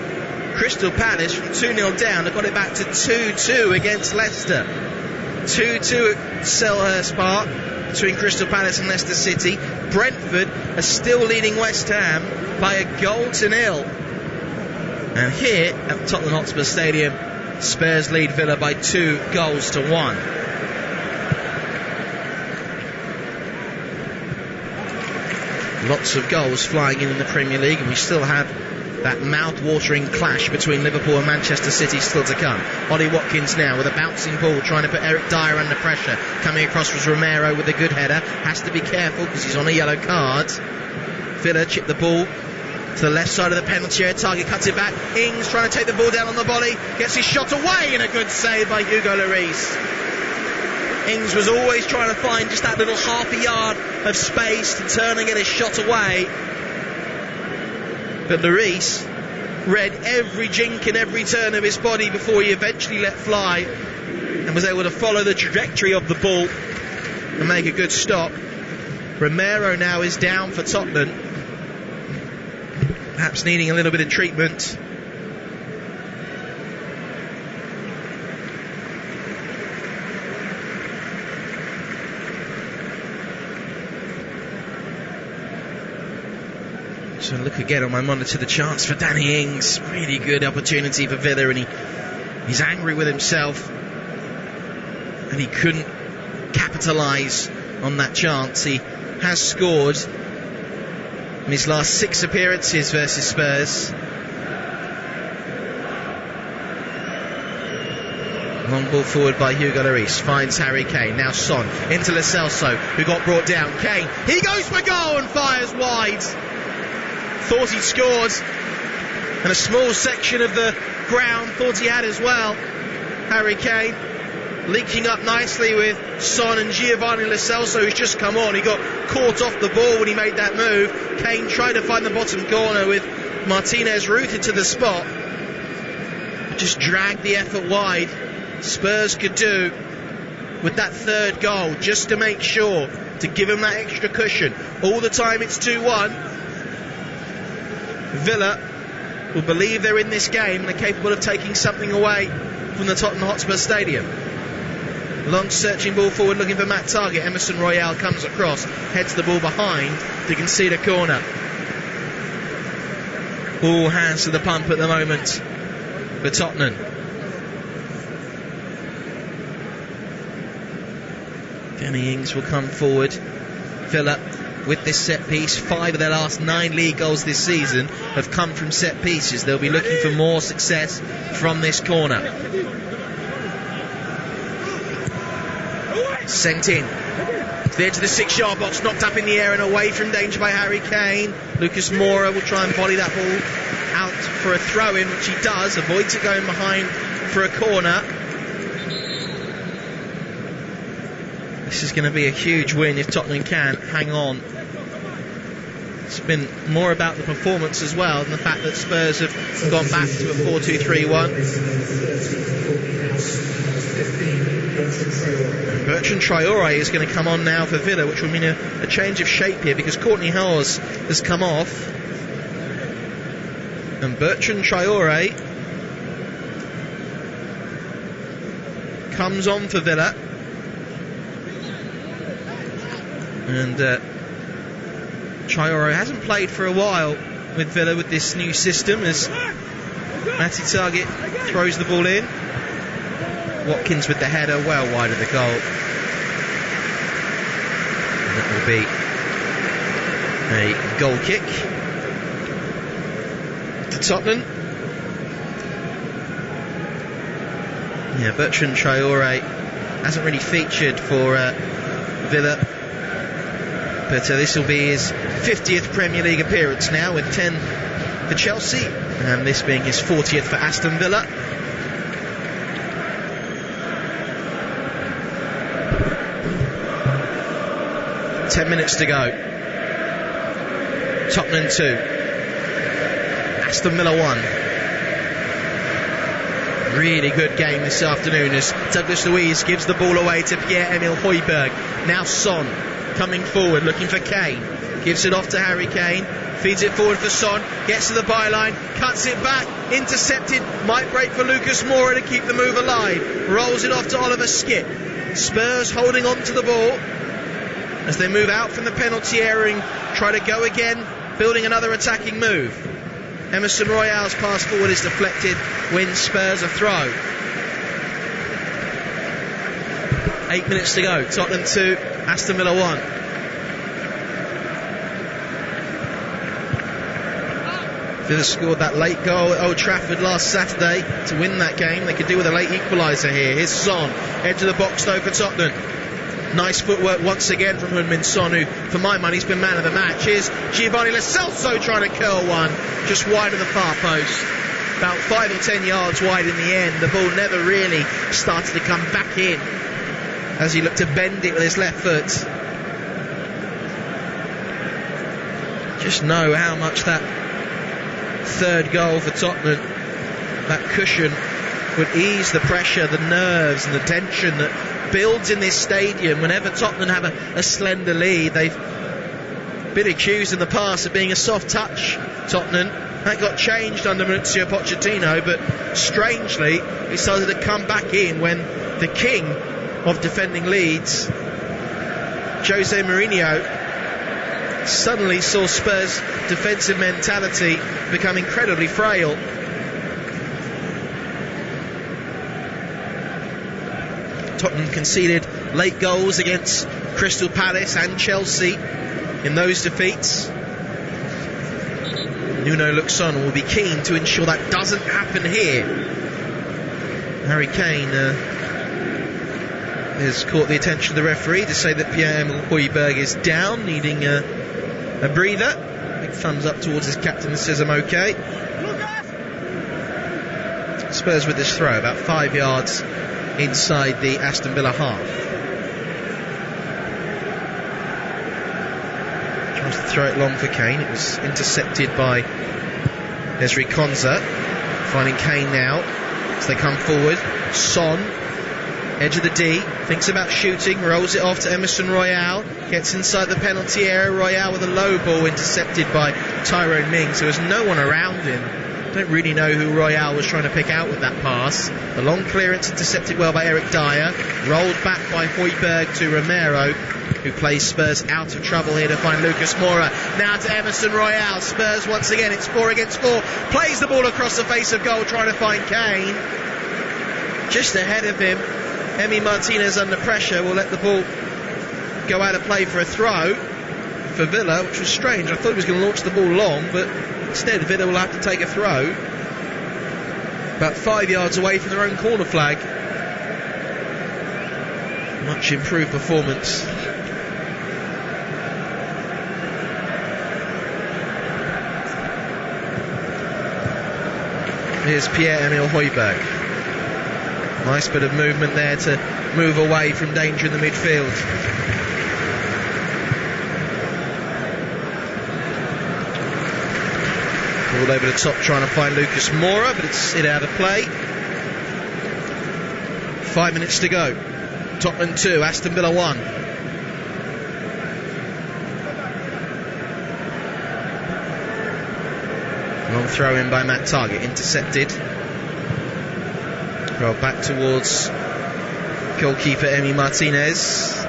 Crystal Palace from 2-0 down have got it back to 2-2 against Leicester. 2-2 at Selhurst Park between Crystal Palace and Leicester City. Brentford are still leading West Ham by a 1-0. And here at Tottenham Hotspur Stadium, Spurs lead Villa by 2-1. Lots of goals flying in the Premier League, and we still have that mouth-watering clash between Liverpool and Manchester City still to come. Ollie Watkins now with a bouncing ball, trying to put Eric Dyer under pressure. Coming across was Romero with a good header. Has to be careful because he's on a yellow card. Villa chip the ball to the left side of the penalty area. Target cuts it back. Ings trying to take the ball down on the volley. Gets his shot away, and a good save by Hugo Lloris. Ings was always trying to find just that little half a yard of space to turn and get his shot away. But Lloris read every jink and every turn of his body before he eventually let fly and was able to follow the trajectory of the ball and make a good stop. Romero now is down for Tottenham, perhaps needing a little bit of treatment. So look again on my monitor, the chance for Danny Ings. Really good opportunity for Villa, and he's angry with himself, and he couldn't capitalise on that chance. He has scored in his last 6 appearances versus Spurs. Long ball forward by Hugo Lloris, finds Harry Kane. Now Son into Lo Celso, who got brought down. Kane, he goes for goal and fires wide. Thought he'd scored, and a small section of the ground thought he had as well. Harry Kane linking up nicely with Son and Giovanni Lo Celso, who's just come on. He got caught off the ball when he made that move. Kane tried to find the bottom corner with Martinez rooted to the spot, just dragged the effort wide. Spurs could do with that third goal, just to make sure to give him that extra cushion. All the time it's 2-1. Villa will believe they're in this game and are capable of taking something away from the Tottenham Hotspur Stadium. Long searching ball forward, looking for Matt Target. Emerson Royale comes across, heads the ball behind to concede a corner. All hands to the pump at the moment for Tottenham. Danny Ings will come forward. Villa with this set piece. 5 of their last 9 league goals this season have come from set pieces. They'll be looking for more success from this corner. Sent in to the edge of the 6-yard box, knocked up in the air and away from danger by Harry Kane. Lucas Mura will try and volley that ball out for a throw-in, which he does, avoids it going behind for a corner. This is going to be a huge win if Tottenham can hang on. It's been more about the performance as well than the fact that Spurs have gone back to a 4-2-3-1. Bertrand Traore is going to come on now for Villa, which will mean a change of shape here because Courtney Hause has come off. And Bertrand Traore comes on for Villa. And Traore hasn't played for a while with Villa with this new system as Matty Target throws the ball in. Watkins with the header well wide of the goal. And that will be a goal kick to Tottenham. Yeah, Bertrand Traore hasn't really featured for Villa. But this will be his 50th Premier League appearance now, with 10 for Chelsea, and this being his 40th for Aston Villa. Ten minutes to go. Tottenham 2, Aston Villa 1. Really good game this afternoon as Douglas Luiz gives the ball away to Pierre-Emile Højbjerg. Now Son coming forward looking for Kane, gives it off to Harry Kane, feeds it forward for Son, gets to the byline, cuts it back, intercepted, might break for Lucas Mura to keep the move alive, rolls it off to Oliver Skipp. Spurs holding on to the ball as they move out from the penalty area and try to go again, building another attacking move. Emerson Royale's pass forward is deflected, wins Spurs a throw. 8 minutes to go. Tottenham 2, Aston Villa 1. Villa scored that late goal at Old Trafford last Saturday to win that game. They could do with a late equaliser here. Here's Son, edge of the box though for Tottenham. Nice footwork once again from Heung-min Son, who, for my money, has been man of the match. Here's Giovanni Lo Celso trying to curl one, just wide of the far post. About 5 or 10 yards wide in the end. The ball never really started to come back in as he looked to bend it with his left foot. Just know how much that third goal for Tottenham, that cushion, would ease the pressure, the nerves and the tension that builds in this stadium whenever Tottenham have a slender lead. They've been accused in the past of being a soft touch, Tottenham. That got changed under Mauricio Pochettino, but strangely it started to come back in when the king of defending leads, Jose Mourinho, suddenly saw Spurs' defensive mentality become incredibly frail. Tottenham conceded late goals against Crystal Palace and Chelsea in those defeats. Nuno Luxon will be keen to ensure that doesn't happen here. Harry Kane has caught the attention of the referee to say that Pierre-Emile Højbjerg is down, needing a breather. Big thumbs up towards his captain that says I'm okay. Spurs with this throw, about 5 yards inside the Aston Villa half. Tries to throw it long for Kane. It was intercepted by Ezri Konsa. Finding Kane now as they come forward. Son, edge of the D, thinks about shooting, rolls it off to Emerson Royale, gets inside the penalty area. Royale with a low ball intercepted by Tyrone Mings. There was no one around him. Don't really know who Royale was trying to pick out with that pass. The long clearance intercepted well by Eric Dyer, rolled back by Højbjerg to Romero, who plays Spurs out of trouble here to find Lucas Moura. Now to Emerson Royale. Spurs once again, it's 4 against 4. Plays the ball across the face of goal trying to find Kane. Just ahead of him, Emi Martinez under pressure will let the ball go out of play for a throw for Villa, which was strange. I thought he was going to launch the ball long, but instead Villa will have to take a throw about 5 yards away from their own corner flag. Much improved performance. Here's Pierre-Emile Højbjerg. Nice bit of movement there to move away from danger in the midfield. Ball over the top trying to find Lucas Moura, but it's hit out of play. 5 minutes to go. Tottenham 2, Aston Villa 1. Long throw in by Matt Targett, intercepted. Roll back towards goalkeeper Emi Martinez.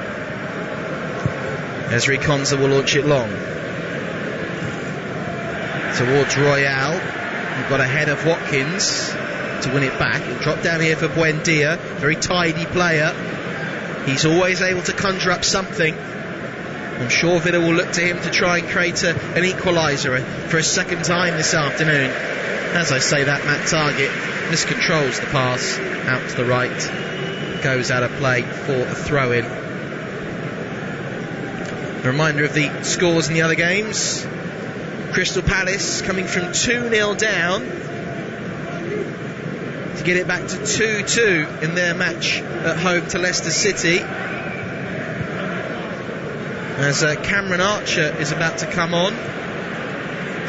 Ezri Konsa will launch it long towards Royale. You've got ahead of Watkins to win it back. It'll drop down here for Buendia, very tidy player. He's always able to conjure up something. I'm sure Villa will look to him to try and create an equaliser for a second time this afternoon. As I say that, Matt Targett miscontrols the pass out to the right, goes out of play for a throw-in. A reminder of the scores in the other games. Crystal Palace coming from 2-0 down to get it back to 2-2 in their match at home to Leicester City. As Cameron Archer is about to come on.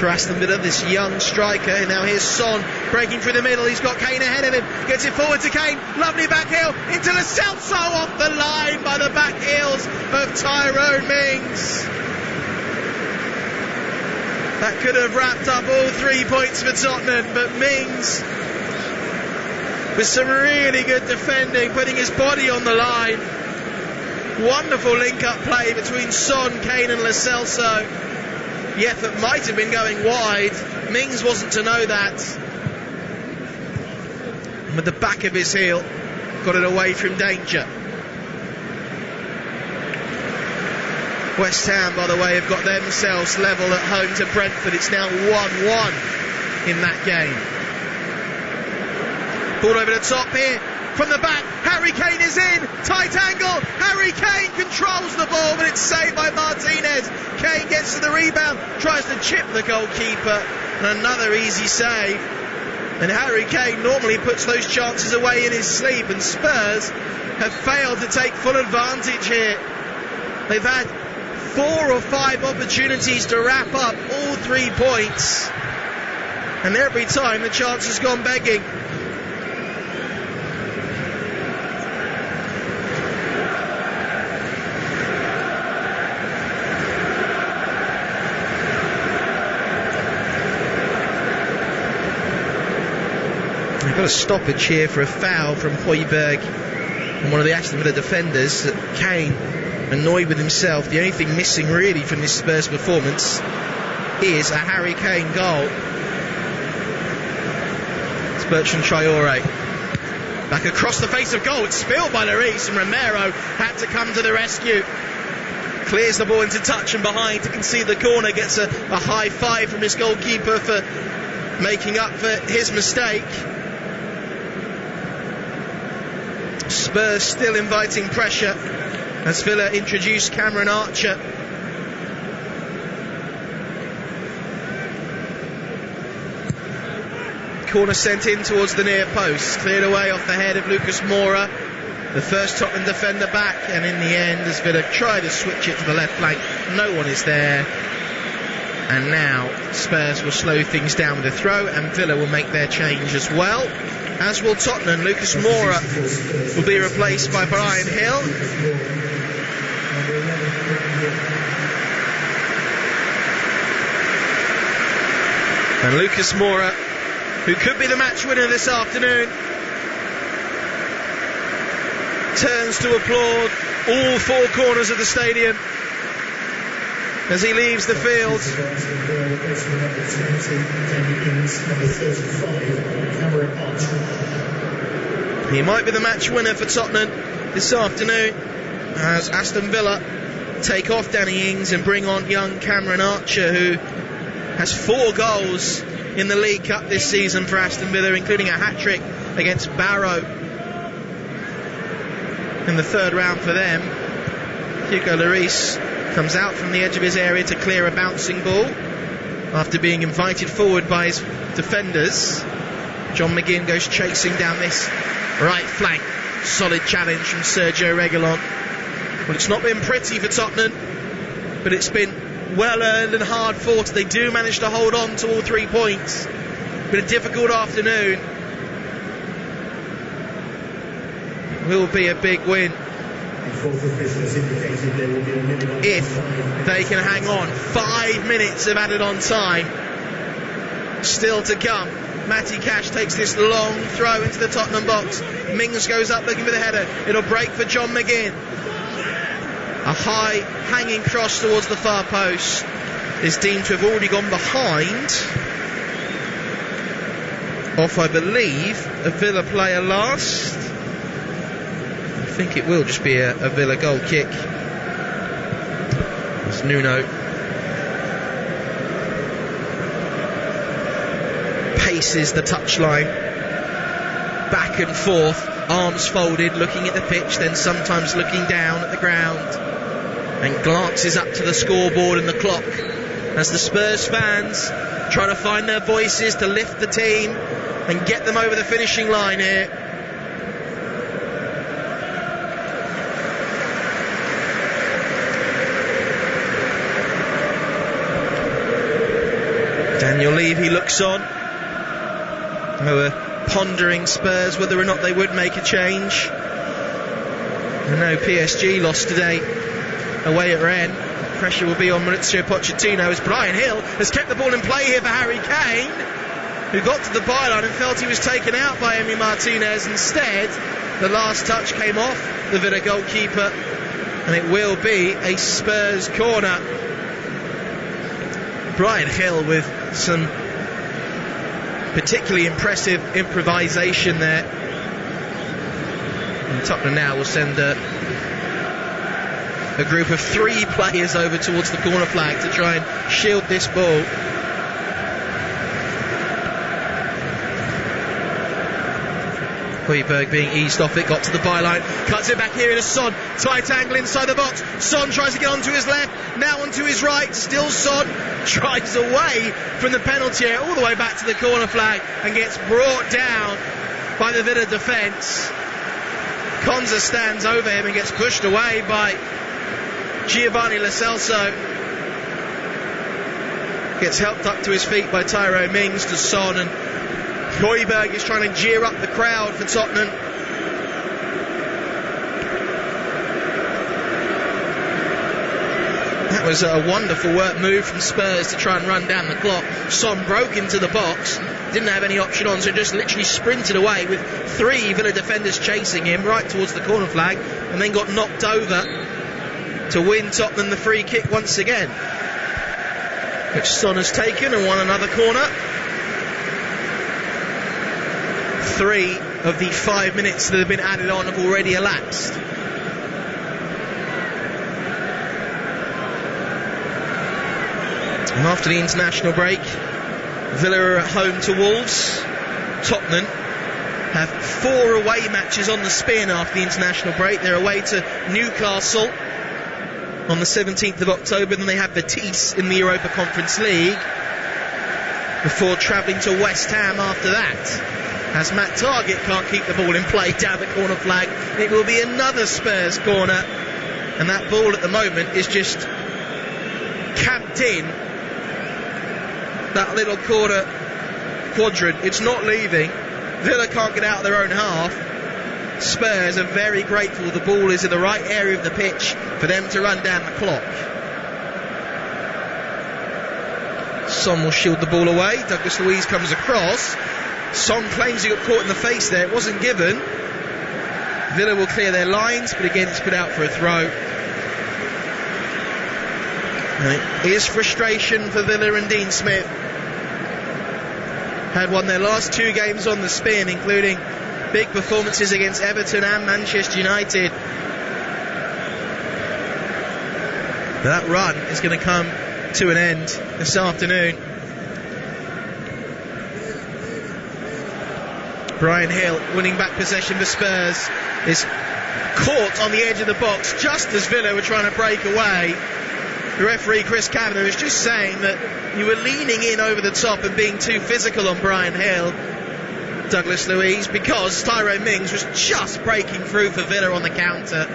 for Aston Villa, this young striker. And now here's Son breaking through the middle. He's got Kane ahead of him. Gets it forward to Kane. Lovely back heel into the Celso, off the line by the back heels of Tyrone Mings. That could have wrapped up all 3 points for Tottenham, but Mings, with some really good defending, putting his body on the line. Wonderful link-up play between Son, Kane and Lo Celso. The effort might have been going wide. Mings wasn't to know that. And with the back of his heel, got it away from danger. West Ham, by the way, have got themselves level at home to Brentford. It's now 1-1 in that game. Ball over the top here. From the back, Harry Kane is in. Tight angle. Harry Kane controls the ball, but it's saved by Martinez. Kane gets to the rebound, tries to chip the goalkeeper, and another easy save. And Harry Kane normally puts those chances away in his sleep, and Spurs have failed to take full advantage here. They've had 4 or 5 opportunities to wrap up all 3 points, and every time the chance has gone begging. They've got a stoppage here for a foul from Højbjerg and one of the Aston Villa defenders. Kane, annoyed with himself. The only thing missing really from this Spurs performance is a Harry Kane goal. It's Bertrand Traoré. Back across the face of goal. It's spilled by Lloris, and Romero had to come to the rescue. Clears the ball into touch and behind to concede the corner. Gets a high five from his goalkeeper for making up for his mistake. Spurs still inviting pressure as Villa introduce Cameron Archer. Corner sent in towards the near post, cleared away off the head of Lucas Mura, the first Tottenham defender back, and in the end, as Villa try to switch it to the left flank, no one is there. And now Spurs will slow things down with a throw, and Villa will make their change as well, as will Tottenham. Lucas Mura will be replaced by Brian Hill. And Lucas Mura, who could be the match winner this afternoon, turns to applaud all 4 corners of the stadium as he leaves the field. He might be the match winner for Tottenham this afternoon as Aston Villa take off Danny Ings and bring on young Cameron Archer, who has 4 goals in the League Cup this season for Aston Villa, including a hat-trick against Barrow in the 3rd round for them. Hugo Lloris comes out from the edge of his area to clear a bouncing ball after being invited forward by his defenders. John McGinn goes chasing down this right flank. Solid challenge from Sergio Reguilon. Well, it's not been pretty for Tottenham, but it's been well earned and hard fought. They do manage to hold on to all 3 points. Been a difficult afternoon. Will be a big win if they can hang on. 5 minutes of added on time still to come. Matty Cash takes this long throw into the Tottenham box. Mings goes up looking for the header. It'll break for John McGinn. A high hanging cross towards the far post is deemed to have already gone behind off, I believe, a Villa player last. I think it will just be a Villa goal kick. It's Nuno paces the touchline back and forth, arms folded, looking at the pitch, then sometimes looking down at the ground, and glances up to the scoreboard and the clock as the Spurs fans try to find their voices to lift the team and get them over the finishing line here. believe he looks on. They were pondering, Spurs, whether or not they would make a change. I know PSG lost today away at Rennes. Pressure will be on Maurizio Pochettino as Brian Hill has kept the ball in play here for Harry Kane, who got to the byline and felt he was taken out by Emi Martinez. Instead, the last touch came off the Villa goalkeeper, and it will be a Spurs corner. Brian Hill with some particularly impressive improvisation there. And Tottenham now will send a group of 3 players over towards the corner flag to try and shield this ball. Højbjerg being eased off it, got to the byline, cuts it back here in a Son, tight angle inside the box. Son tries to get onto his left, now onto his right, still Son drives away from the penalty area all the way back to the corner flag and gets brought down by the Villa defence. Konza stands over him and gets pushed away by Giovanni Lo Celso. Gets helped up to his feet by Tyrone Mings to Son, and Højbjerg is trying to jeer up the crowd for Tottenham. That was a wonderful work move from Spurs to try and run down the clock. Son broke into the box, didn't have any option on, so just literally sprinted away with 3 Villa defenders chasing him right towards the corner flag, and then got knocked over to win Tottenham the free kick once again, which Son has taken and won another corner. 3 of the 5 minutes that have been added on have already elapsed. And after the international break, Villa are at home to Wolves. Tottenham have 4 away matches on the spin after the international break. They're away to Newcastle on the 17th of October, then they have Betis in the Europa Conference League before travelling to West Ham after that. As Matt Targett can't keep the ball in play down the corner flag, it will be another Spurs corner, and that ball at the moment is just camped in that little corner quadrant. It's not leaving. Villa can't get out of their own half. Spurs are very grateful the ball is in the right area of the pitch for them to run down the clock. Son will shield the ball away. Douglas Luiz comes across. Son claims he got caught in the face there. It wasn't given. Villa will clear their lines, but again it's put out for a throw. It is frustration for Villa and Dean Smith. Had won their last 2 games on the spin, including big performances against Everton and Manchester United. But that run is going to come to an end this afternoon. Brian Hill winning back possession for Spurs is caught on the edge of the box just as Villa were trying to break away. The referee Chris Kavanagh was just saying that you were leaning in over the top and being too physical on Brian Hill, Douglas Luiz, because Tyrone Mings was just breaking through for Villa on the counter,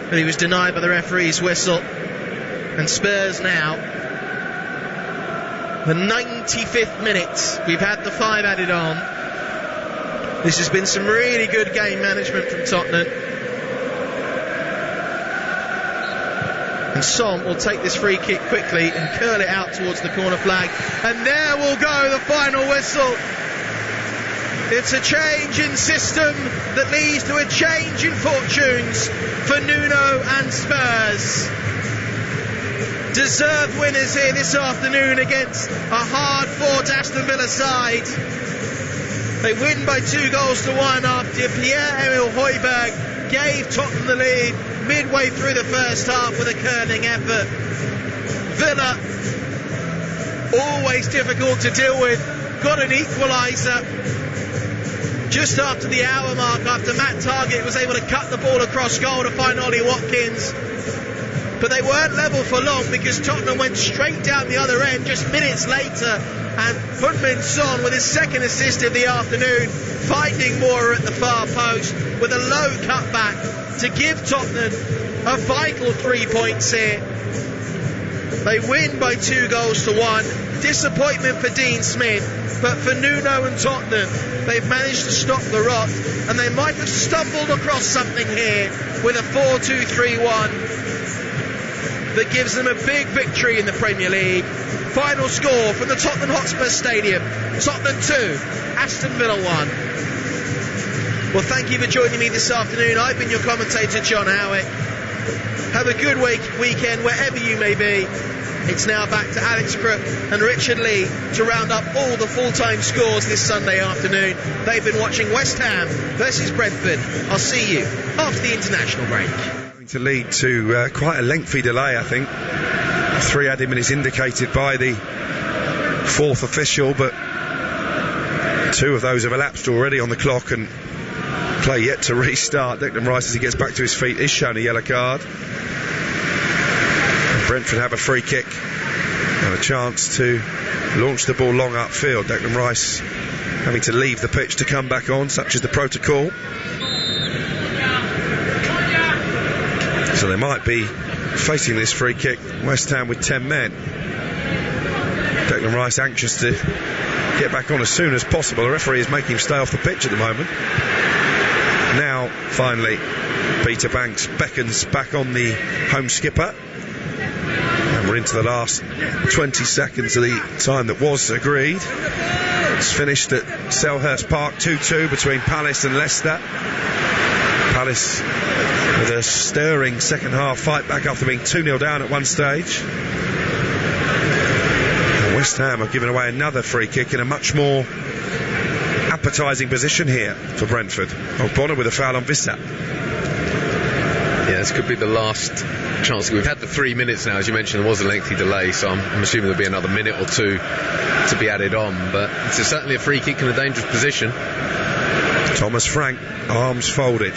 but he was denied by the referee's whistle. And Spurs now, the 95th minute, we've had the 5 added on. This has been some really good game management from Tottenham. And Son will take this free kick quickly and curl it out towards the corner flag. And there will go the final whistle. It's a change in system that leads to a change in fortunes for Nuno and Spurs. Deserved winners here this afternoon against a hard-fought Aston Villa side. They win by 2-1 after Pierre-Emile Højbjerg gave Tottenham the lead midway through the first half with a curling effort. Villa, always difficult to deal with, got an equaliser just after the hour mark, after Matt Targett was able to cut the ball across goal to find Ollie Watkins. But they weren't level for long because Tottenham went straight down the other end just minutes later, and Heung-min Son with his second assist of the afternoon, finding Mura at the far post with a low cutback to give Tottenham a vital 3 points here. They win by 2-1. Disappointment for Dean Smith, but for Nuno and Tottenham, they've managed to stop the rot, and they might have stumbled across something here with a 4-2-3-1 that gives them a big victory in the Premier League. Final score from the Tottenham Hotspur Stadium: Tottenham 2, Aston Villa 1. Well, thank you for joining me this afternoon. I've been your commentator, John Howitt. Have a good weekend wherever you may be. It's now back to Alex Crook and Richard Lee to round up all the full-time scores this Sunday afternoon. They've been watching West Ham versus Brentford. I'll see you after the international break. Going to lead to quite a lengthy delay, I think. 3 added minutes indicated by the fourth official, but 2 of those have elapsed already on the clock, and play yet to restart. Declan Rice, as he gets back to his feet, is shown a yellow card. Brentford have a free kick and a chance to launch the ball long upfield. Declan Rice having to leave the pitch to come back on, such is the protocol. So they might be facing this free kick, West Ham with 10 men. Declan Rice anxious to get back on as soon as possible. The referee is making him stay off the pitch at the moment. Now, finally, Peter Banks beckons back on the home skipper. And we're into the last 20 seconds of the time that was agreed. It's finished at Selhurst Park, 2-2 between Palace and Leicester. Palace with a stirring second half fight back after being 2-0 down at one stage. And West Ham have given away another free kick in a much more appetising position here for Brentford. Bonner with a foul on Vissa. Yeah, this could be the last chance. We've had the 3 minutes now, as you mentioned. There was a lengthy delay, so I'm assuming there'll be another minute or 2 to be added on, but it's certainly a free kick in a dangerous position. Thomas Frank, arms folded.